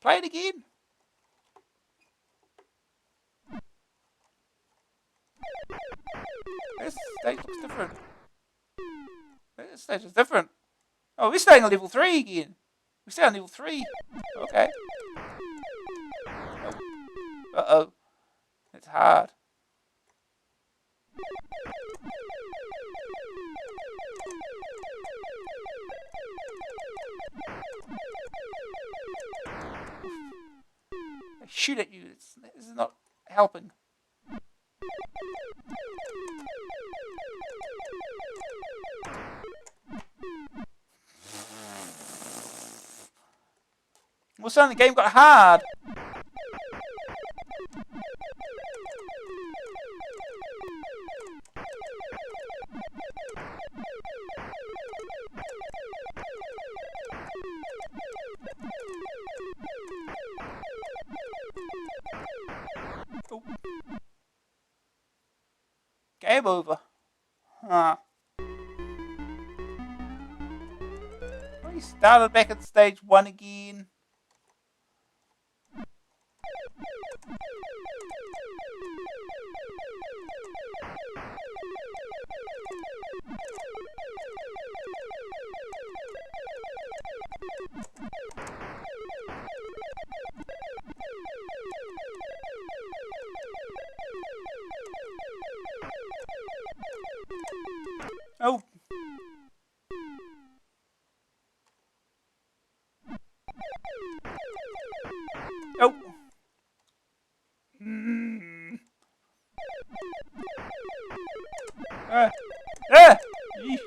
Speaker 1: play it again. This stage looks different. This stage is different. Oh, we're staying on level 3 again. We stay on level 3. Okay. Oh. Uh-oh. It's hard. They shoot at you. This is not helping. a sudden the game got hard. Oh. Game over. Huh. We started back at stage 1 again. Oh. Oh. Eee.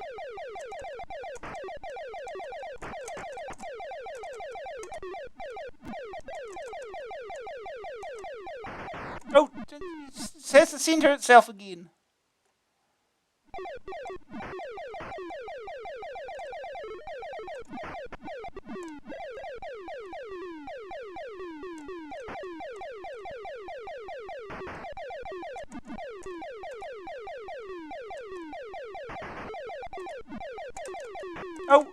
Speaker 1: Oh, it has to center itself again. Oh.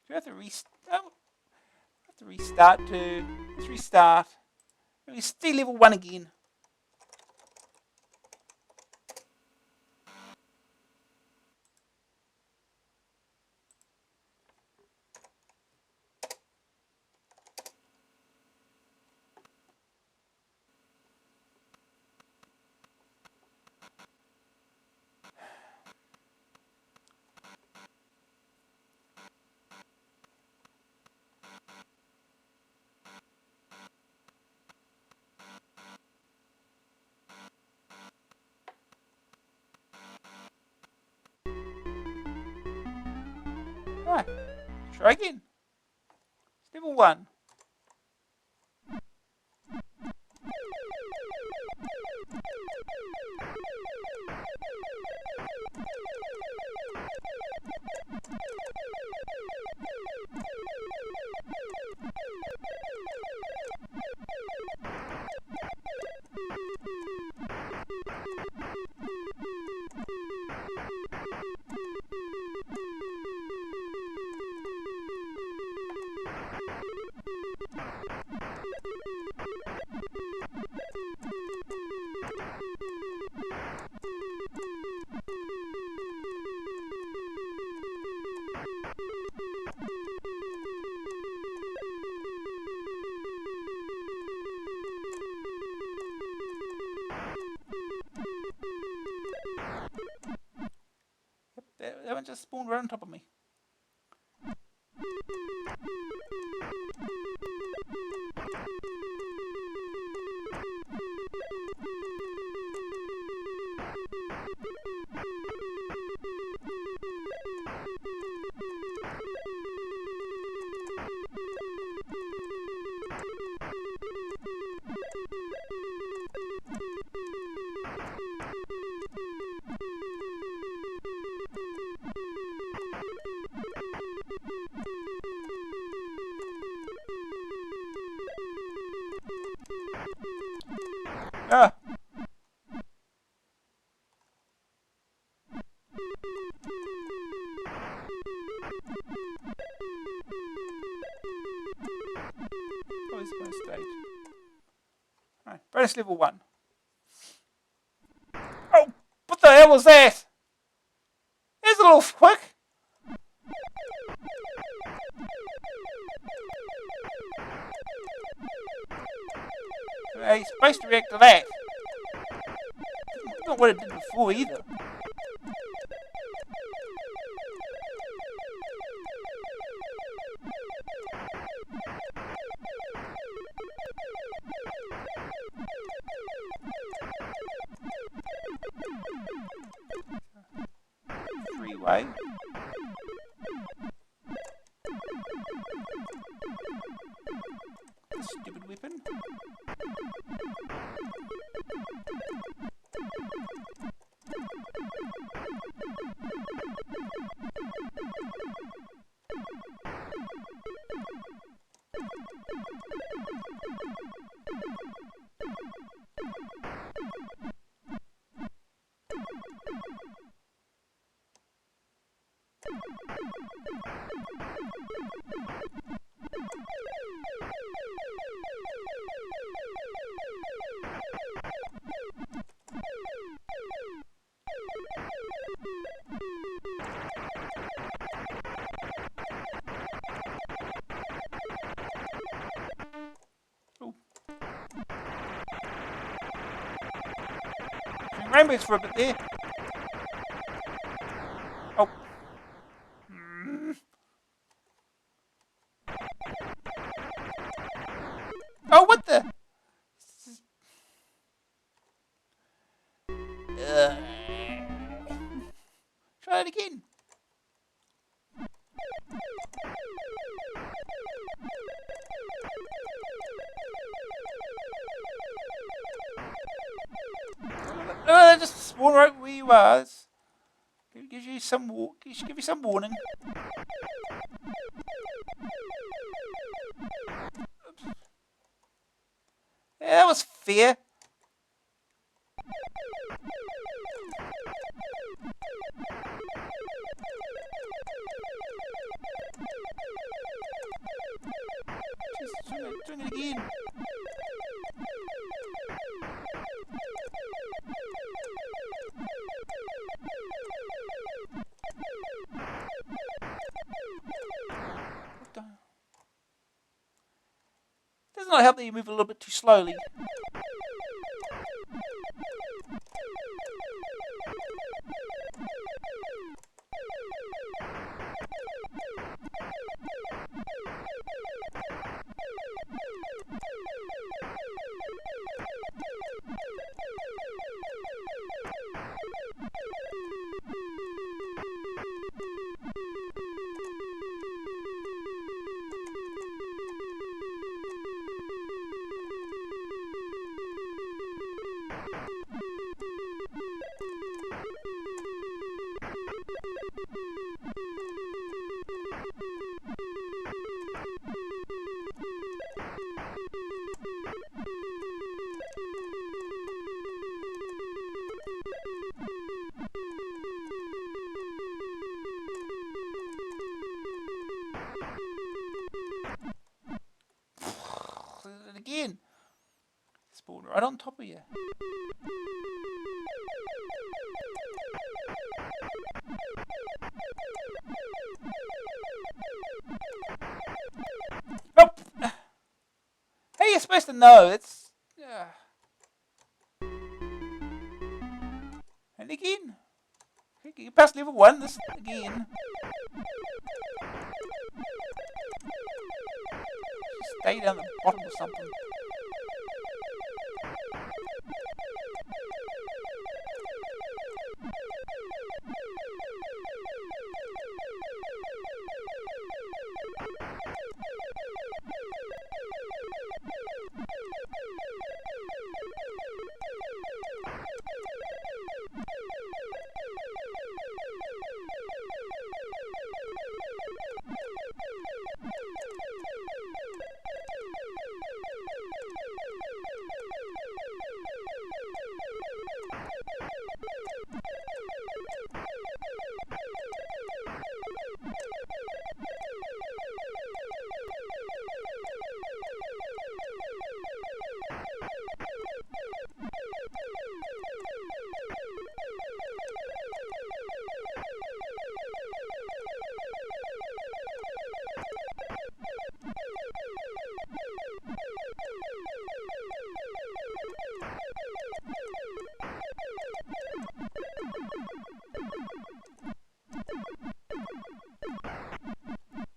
Speaker 1: Do I have to restart? Oh, I have to restart too. Let's restart. We stay level 1 again. Right, try again. It's level 1. That one just spawned right on top of me. Ah! Oh, this is my stage. Alright, bonus level 1. Oh! What the hell was that? There's a little quick! He's supposed to react to that. Not what it did before either. way. Stupid weapon. Oh. Some rainbows for a bit there. Oh. Oh, what the? Try it again. Just spawn right where you are. Gives you some give you some warning. Oops. Yeah, that was fair. Jeez, doing it again. Does not help that you move a little bit too slowly. Again. Spawn right on top of you. Nope. How are you supposed to know? It's. And again. You passed level 1. This again. Stay down the bottom or something.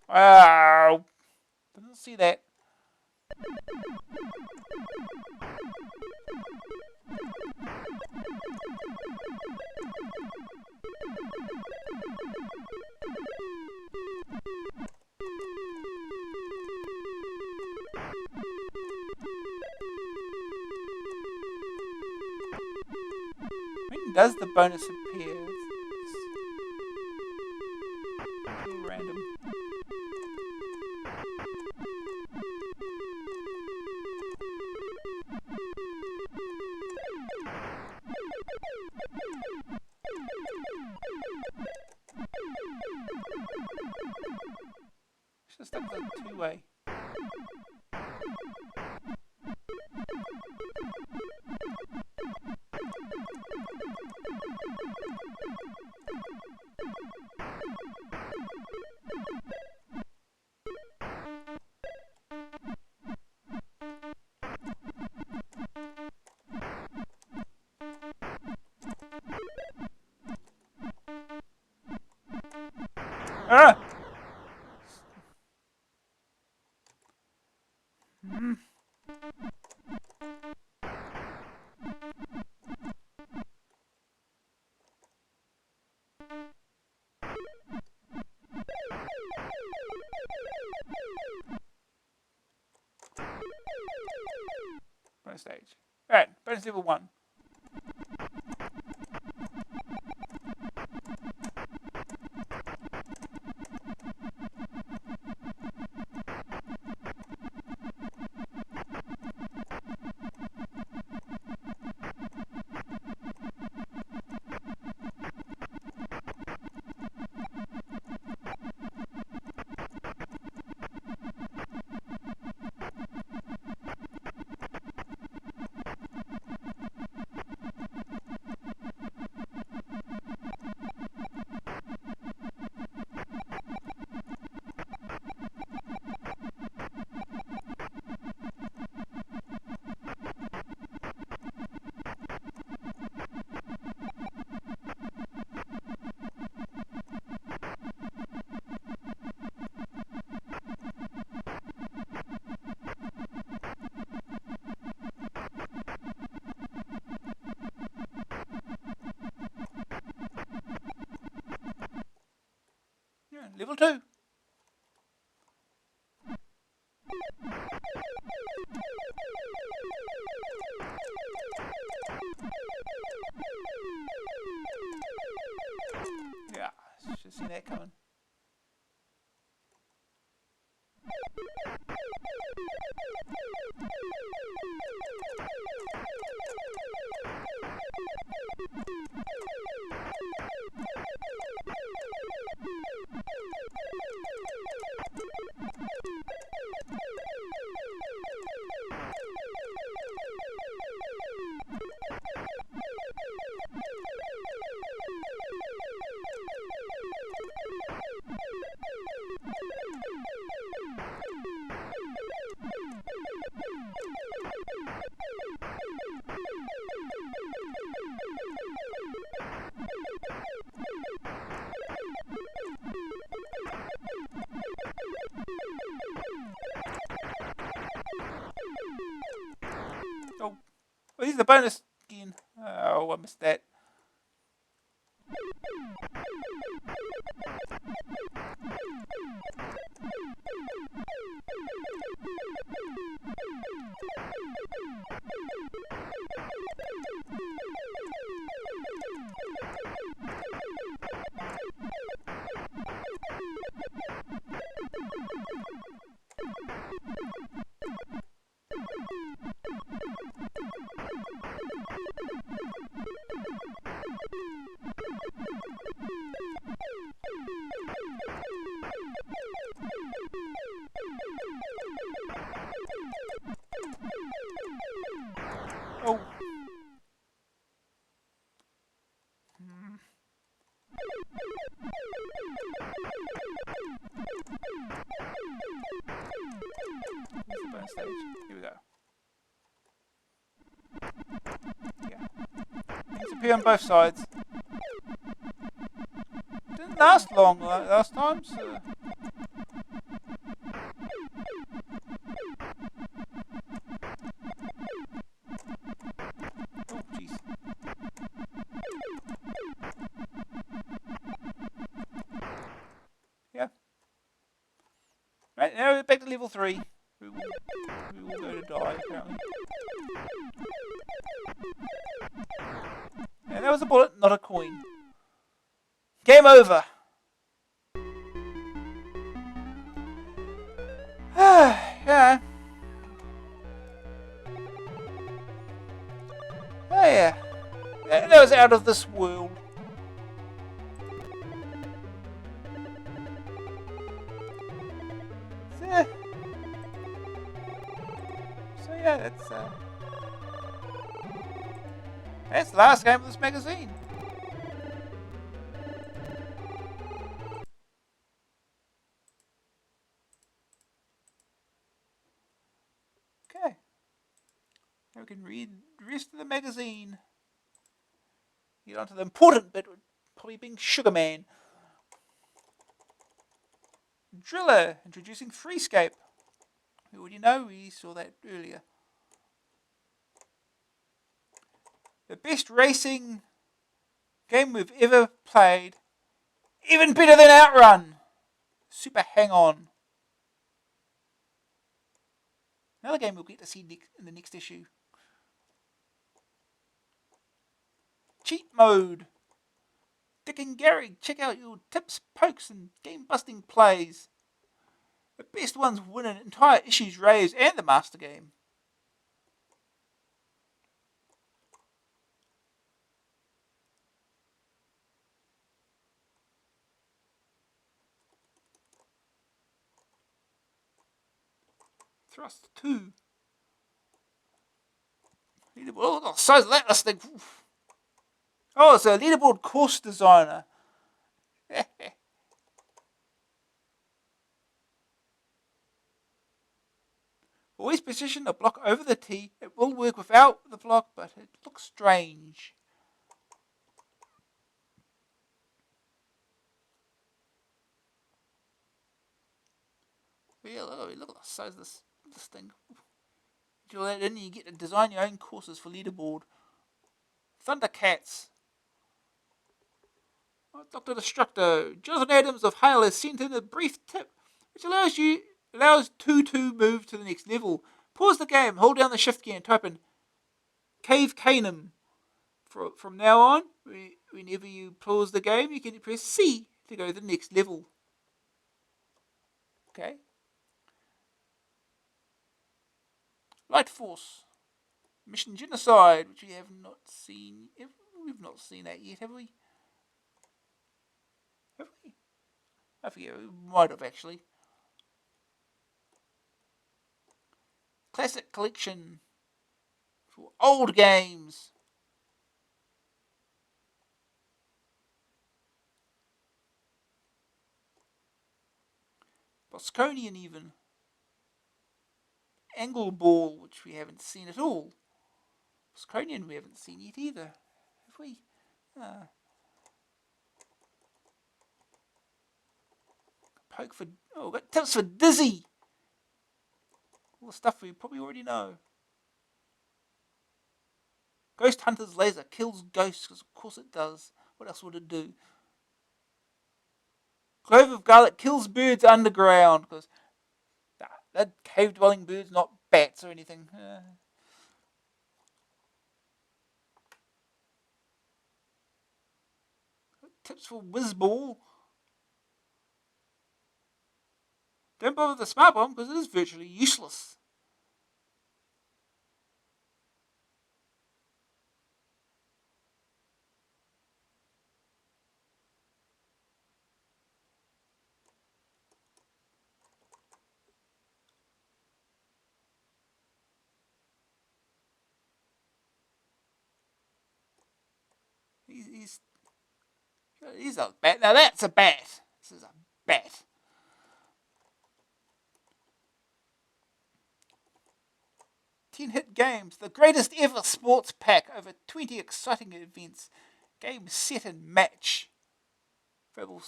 Speaker 1: Wow. Didn't see that. does the bonus appear? It's a little random. Should have stuck with a two-way. Ah! Bonus stage. Alright, bonus level 1. Yeah, level 2. Yeah, should have seen that coming. Oh, well, here's the bonus again. Oh, I missed that. Oh. Here's the bonus stage. Here we go. Yeah. Things appear on both sides. Didn't last long last time, so... Oh, jeez. Yeah. Right, now we're back to level 3. We will go to die, apparently. And that was a bullet, not a coin. Game over. Yeah. Oh yeah. That was out of this world. So, yeah, that's the last game of this magazine. Okay. Now we can read the rest of the magazine. Get on to the important bit, probably being Sugar Man. Driller, introducing Freescape. We already know, we saw that earlier. The best racing game we've ever played. Even better than Outrun. Super Hang On. Another game we'll get to see in the next issue. Cheat Mode. Dick and Gary, check out your tips, pokes, and game-busting plays. The best ones win an entire issue's raves and the master game. Thrust 2. Leaderboard. Oh, so that this thing. Oh, it's a leaderboard course designer. Always position a block over the tee. It will work without the block, but it looks strange. Yeah, look at the size of this thing. You do that in, you get to design your own courses for leaderboard. Thundercats. Dr. Destructo. Jonathan Adams of Hale has sent in a brief tip which allows 2-2 move to the next level. Pause the game, hold down the shift key and type in Cave Canum. From now on, whenever you pause the game, you can press C to go to the next level. Okay. Light Force. Mission Genocide, which we have not seen. We've not seen that yet, have we? Have we? I forget. We might have actually. Classic Collection for old games. Bosconian even. Angle Ball, which we haven't seen at all. Bosconian we haven't seen yet either. Have we? Poke for... Oh, we've got tips for Dizzy. All the stuff we probably already know. Ghost Hunter's laser kills ghosts, because of course it does. What else would it do? Clove of Garlic kills birds underground, because that cave-dwelling birds, not bats or anything. Tips for Whizball. Don't bother the smart bomb, because it is virtually useless. He's a bat. Now that's a bat. This is a bat. Ten Hit Games, the greatest ever sports pack, over 20 exciting events, games set and match. Available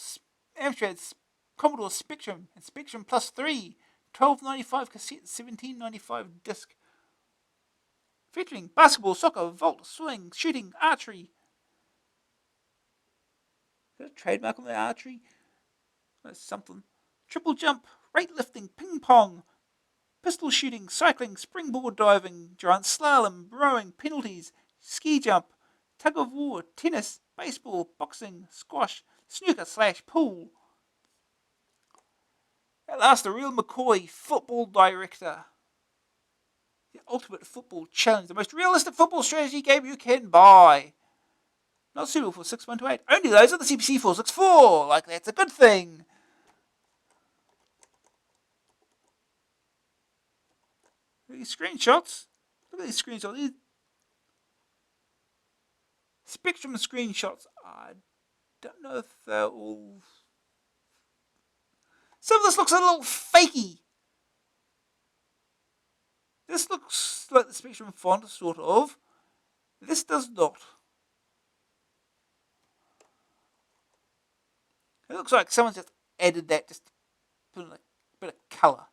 Speaker 1: Amstrad Commodore Spectrum and Spectrum Plus 3, $12.95 cassette, $17.95 disc. Featuring basketball, soccer, vault, swing, shooting, archery. Is that a trademark on the archery? That's something. Triple jump, weightlifting, ping pong, pistol shooting, cycling, springboard diving, giant slalom, rowing, penalties, ski jump, tug of war, tennis, baseball, boxing, squash, snooker/pool. At last, the real McCoy, football director. The ultimate football challenge, the most realistic football strategy game you can buy. Not suitable for 6.1 to 8. Only those are the CPC 464. Like, that's a good thing. These screenshots. Look at these screenshots. These Spectrum screenshots. I don't know if they're all. Some of this looks a little fakey. This looks like the Spectrum font, sort of. This does not. It looks like someone just added that, just put in a bit of colour.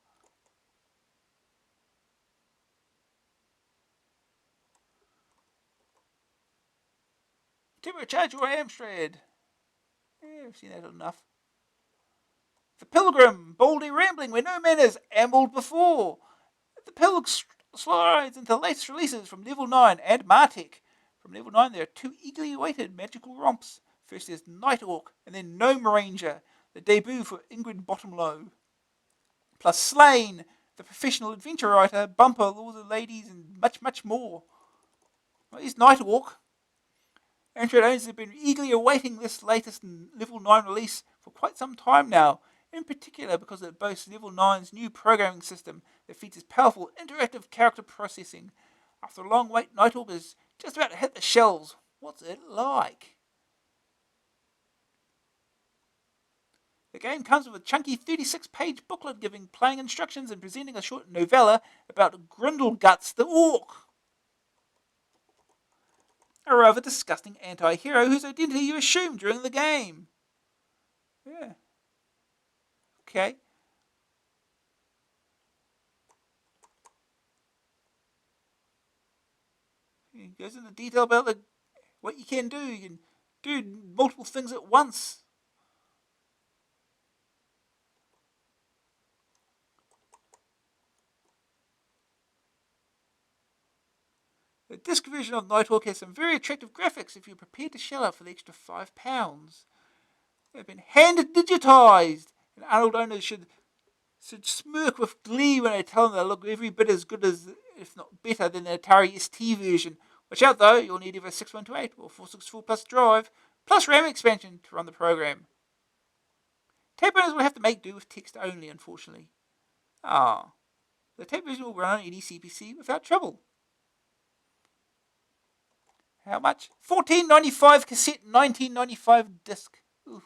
Speaker 1: Turbocharge or Amstrad. Yeah, I've seen that enough. The Pilgrim, boldly rambling where no man has ambled before. The Pilgrim slides into the latest releases from Level 9 and Martek. From Level 9 there are two eagerly awaited magical romps. First there's Night Orc, and then Gnome Ranger, the debut for Ingrid Bottomlow. Plus Slain, the professional adventure writer, Bumper, Lords of Ladies, and much, much more. Well, here's Night Orc. Amstrad owners have been eagerly awaiting this latest Level 9 release for quite some time now, in particular because it boasts Level 9's new programming system that features powerful interactive character processing. After a long wait, Night Orc is just about to hit the shelves. What's it like? The game comes with a chunky 36-page booklet giving playing instructions and presenting a short novella about Grindelguts the Orc, a rather disgusting anti-hero whose identity you assume during the game. Yeah. Okay. It goes into detail about what you can do. You can do multiple things at once. The disc version of Nighthawk has some very attractive graphics if you're prepared to shell out for the extra £5. They've been hand-digitized, and Arnold owners should smirk with glee when I tell them they look every bit as good as, if not better, than the Atari ST version. Watch out though, you'll need either 6128 or 464 plus drive, plus RAM expansion to run the program. Tape owners will have to make do with text only, unfortunately. The tape version will run on any CPC without trouble. How much? $14.95 cassette, $19.95 disc. Oof.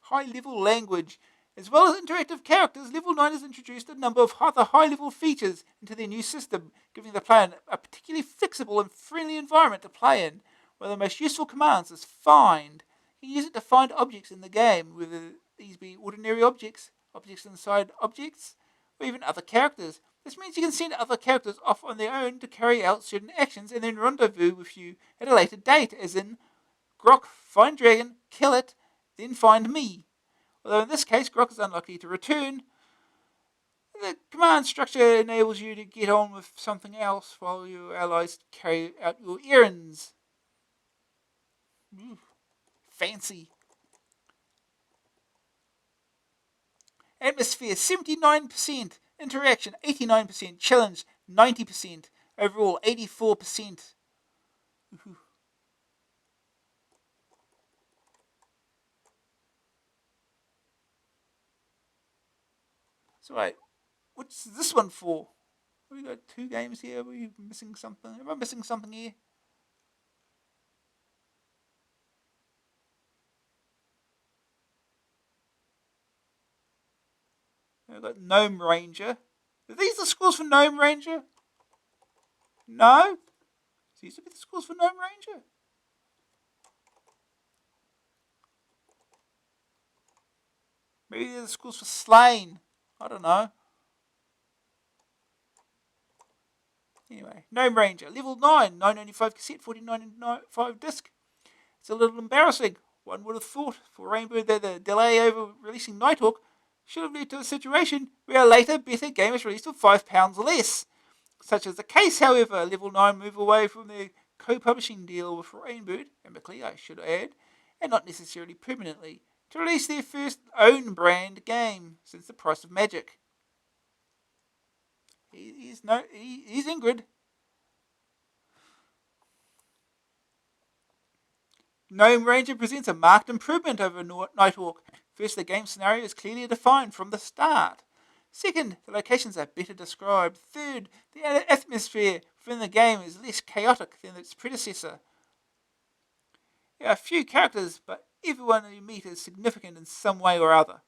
Speaker 1: High-level language. As well as interactive characters, Level 9 has introduced a number of other high-level features into their new system, giving the player a particularly flexible and friendly environment to play in. One of the most useful commands is find. You can use it to find objects in the game, whether these be ordinary objects, objects inside objects, or even other characters. This means you can send other characters off on their own to carry out certain actions and then rendezvous with you at a later date, as in Grok, find dragon, kill it, then find me. Although in this case, Grok is unlikely to return, the command structure enables you to get on with something else while your allies carry out your errands. Ooh, fancy. Atmosphere 79%, interaction 89%, challenge 90%, overall 84%. Ooh. So wait, what's this one for? We got two games here. Are we missing something? Am I missing something here? We've got Gnome Ranger. Are these the scores for Gnome Ranger? No? These would be the scores for Gnome Ranger. Maybe they're the scores for Slain. I don't know. Anyway, Gnome Ranger, level 9, 995 cassette, 1495 disc. It's a little embarrassing. One would have thought for Rainbow that the delay over releasing Nighthawk should have led to a situation where a later, better game is released for £5 less. Such is the case, however. Level 9 move away from their co-publishing deal with Rainbird, amicably I should add, and not necessarily permanently, to release their first own brand game since The Price of Magic. He's Ingrid. Gnome Ranger presents a marked improvement over Nighthawk. First, the game scenario is clearly defined from the start. Second, the locations are better described. Third, the atmosphere within the game is less chaotic than its predecessor. There are few characters, but everyone you meet is significant in some way or other.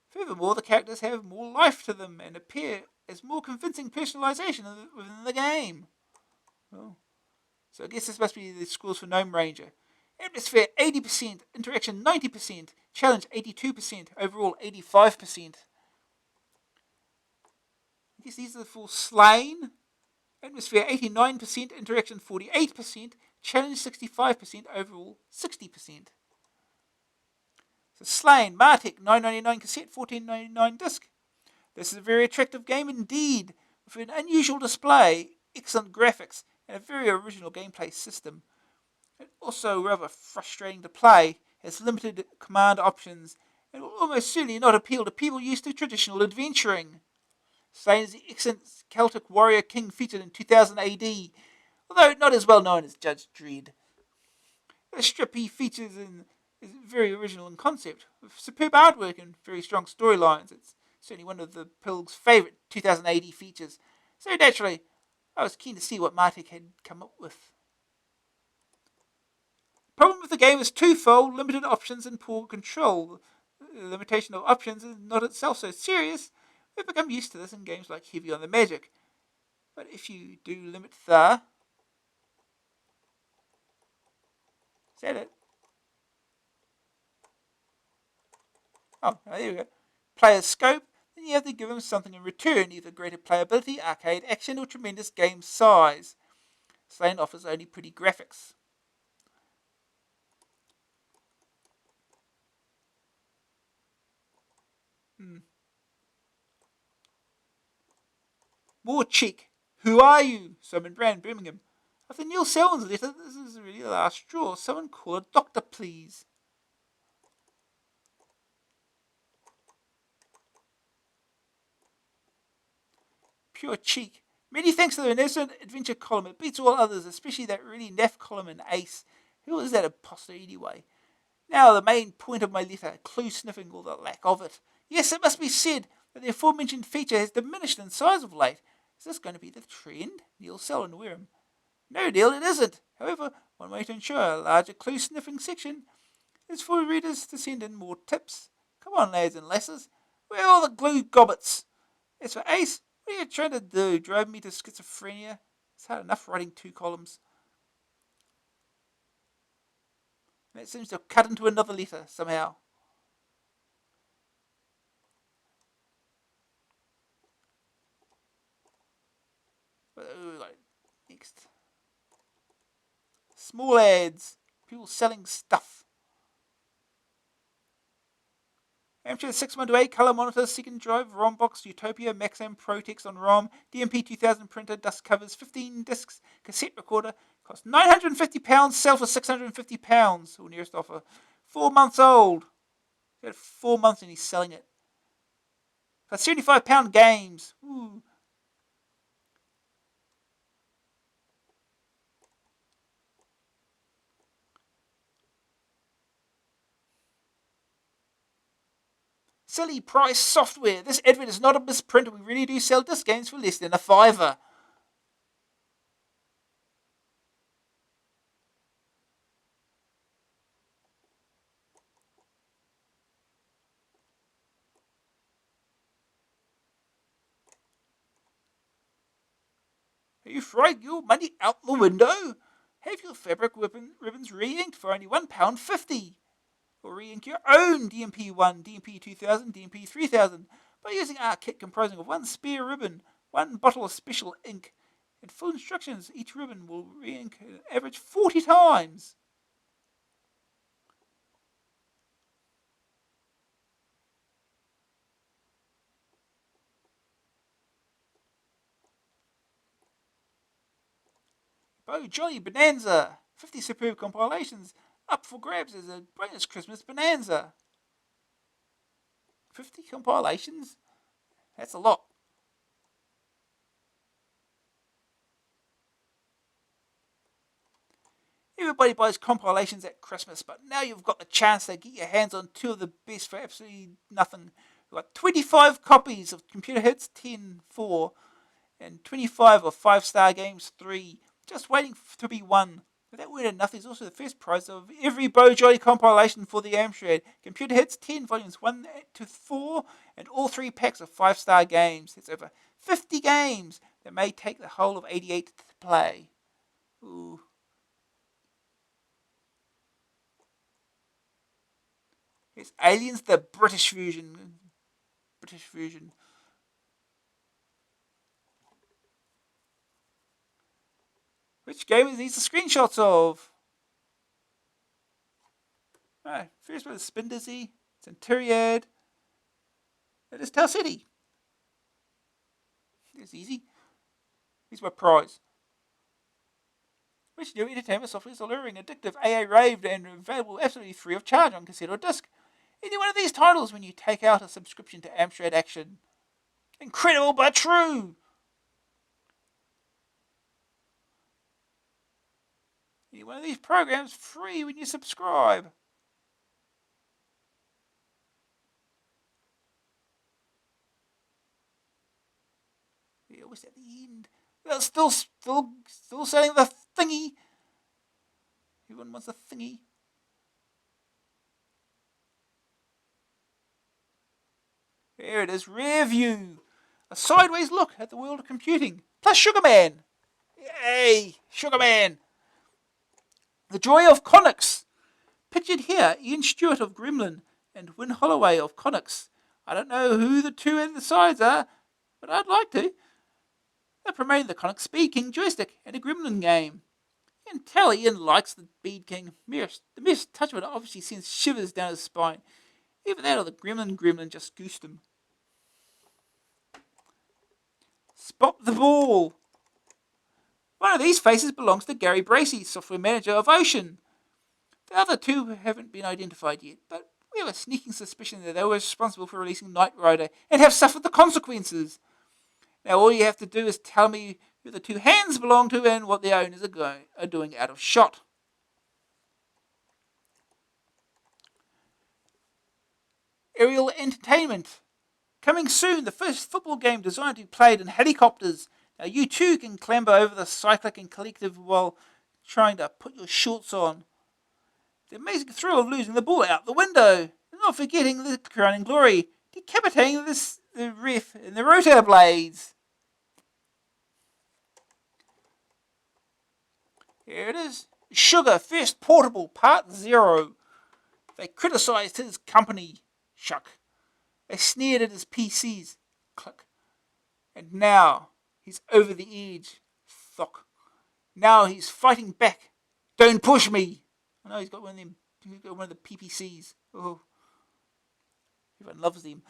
Speaker 1: Furthermore, the characters have more life to them and appear as more convincing personalization within the game. Oh. So I guess this must be the scores for Gnome Ranger. Atmosphere 80%, interaction 90%, challenge 82%, overall 85%. I guess these are for Slain. Atmosphere 89%, interaction 48%, challenge 65%, overall 60%. So Slain, Martek, $9.99 cassette, $14.99 disc. This is a very attractive game indeed, with an unusual display, excellent graphics, and a very original gameplay system. It's also rather frustrating to play, has limited command options, and will almost certainly not appeal to people used to traditional adventuring. Slain is the excellent Celtic warrior king featured in 2000 AD, although not as well known as Judge Dredd. The strip he features in is very original in concept, with superb artwork and very strong storylines. It's certainly one of the Pilg's favourite 2000 AD features, so naturally I was keen to see what Martek had come up with. The problem with the game is twofold: limited options and poor control. The limitation of options is not itself so serious. We've become used to this in games like Heavy on the Magic. But if you do limit the... Is that it? Oh, there we go. Player's scope, then you have to give them something in return, either greater playability, arcade action, or tremendous game size. Slain offers only pretty graphics. More cheek. Who are you? Simon Brand, Birmingham. After Neil Selwyn's letter, this is really the last straw. Someone call a doctor, please. Pure cheek. Many thanks to the Innocent Adventure column. It beats all others, especially that really naff column in Ace. Who is that imposter anyway? Now the main point of my letter, clue sniffing or the lack of it. Yes, it must be said that the aforementioned feature has diminished in size of late. Is this going to be the trend? Neil Selwyn, Wareham. No, Neil, it isn't. However, one way to ensure a larger clue sniffing section is for readers to send in more tips. Come on, lads and lasses. Where are all the glue gobbets? As for Ace, what are you trying to do? Drive me to schizophrenia? It's hard enough writing 2 columns. And it seems to have cut into another letter somehow. Next. Small ads. People selling stuff. Amstrad 6128 color monitor, second drive, ROM box, Utopia, Maxam Protex on ROM, DMP 2000 printer, dust covers, 15 discs, cassette recorder, cost £950, sell for £650, or nearest offer. 4 months old. He's had 4 months and he's selling it. For £75 games. Ooh. Silly price software. This advert is not a misprint. We really do sell disc games for less than a £5. Are you throwing your money out the window? Have your fabric ribbons re-inked for only £1.50. Or re-ink your own DMP1, DMP2000, DMP3000 by using our kit comprising of 1 spare ribbon, 1 bottle of special ink, and full instructions. Each ribbon will re-ink an average 40 times. Bo Jolly Bonanza. 50 superb compilations up for grabs as a bonus Christmas bonanza. 50 compilations? That's a lot. Everybody buys compilations at Christmas, but now you've got the chance to get your hands on two of the best for absolutely nothing. We've got 25 copies of Computer Hits 10 4 and 25 of 5-Star Games 3, just waiting to be won. If that weren't enough, there's also the first prize of every Bo Jolly compilation for the Amstrad. Computer Hits 10 volumes 1 to 4 and all 3 packs of 5-Star Games. That's over 50 games that may take the whole of 88 to play. Ooh. It's Aliens, the British version. British version. Which game are these the screenshots of? Right, first one is Spin Dizzy, Centuriad. That is Tau City. It's easy. Here's my prize. Which new entertainment software is alluring, addictive, AA raved, and available absolutely free of charge on cassette or disc? Any one of these titles when you take out a subscription to Amstrad Action. Incredible but true! Any one of these programs free when you subscribe. Yeah, what's at the end? Well, still selling the thingy. Everyone wants the thingy. There it is, Rear View. A sideways look at the world of computing. Plus Sugar Man. Yay, Sugar Man. The Joy of Conics. Pictured here, Ian Stewart of Gremlin and Win Holloway of Conics. I don't know who the two at the sides are, but I'd like to. They're promoting the Conics Speed King joystick and a Gremlin game. You can tell Ian likes the Speed King. The merest touch of it obviously sends shivers down his spine. Either that or the Gremlin just goosed him. Spot the Ball. One of these faces belongs to Gary Bracey, software manager of Ocean. The other two haven't been identified yet, but we have a sneaking suspicion that they were responsible for releasing Knight Rider and have suffered the consequences. Now all you have to do is tell me who the two hands belong to and what the owners are doing out of shot. Aerial Entertainment. Coming soon, the first football game designed to be played in helicopters. Now you too can clamber over the cyclic and collective while trying to put your shorts on. The amazing thrill of losing the ball out the window. And not forgetting the crowning glory, decapitating the ref and the rotor blades. Here it is. Sugar First Portable Part 0. They criticised his company. Shuck. They sneered at his PCs. Click. And now he's over the edge. Thock. Now he's fighting back. Don't push me. I know he's got one of them. He's got one of the PPCs. Oh. Everyone loves them.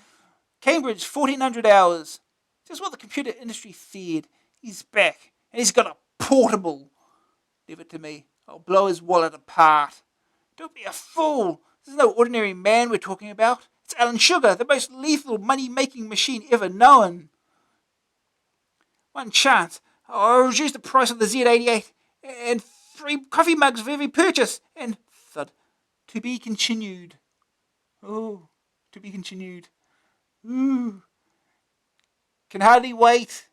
Speaker 1: Cambridge, 1400 hours. Just what the computer industry feared. He's back. And he's got a portable. Leave it to me. I'll blow his wallet apart. Don't be a fool. This is no ordinary man we're talking about. It's Alan Sugar, the most lethal money-making machine ever known. One chance. I'll reduce the price of the Z88 and free coffee mugs for every purchase. And thud. To be continued. Oh, to be continued. Ooh. Can hardly wait.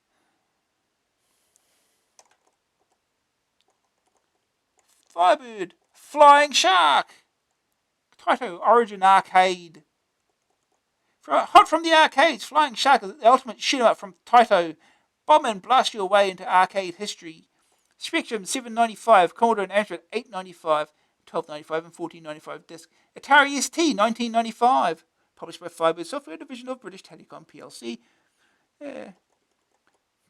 Speaker 1: Firebird. Flying Shark. Taito Origin Arcade. Hot from the arcades, Flying Shark is the ultimate shoot-'em-up from Taito. Bomb and blast your way into arcade history. Spectrum 795, Commodore and Amstrad 895, 1295 and 1495 disc. Atari ST 1995, published by Firebird Software Division of British Telecom plc.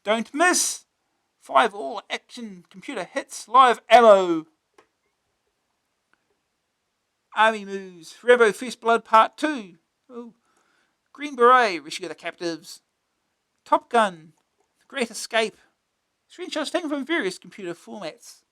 Speaker 1: Don't miss 5 all-action computer hits, live ammo. Army moves, Rambo First Blood Part 2. Ooh. Green Beret, Rescue the Captives. Top Gun, Great Escape. Screenshots taken from various computer formats.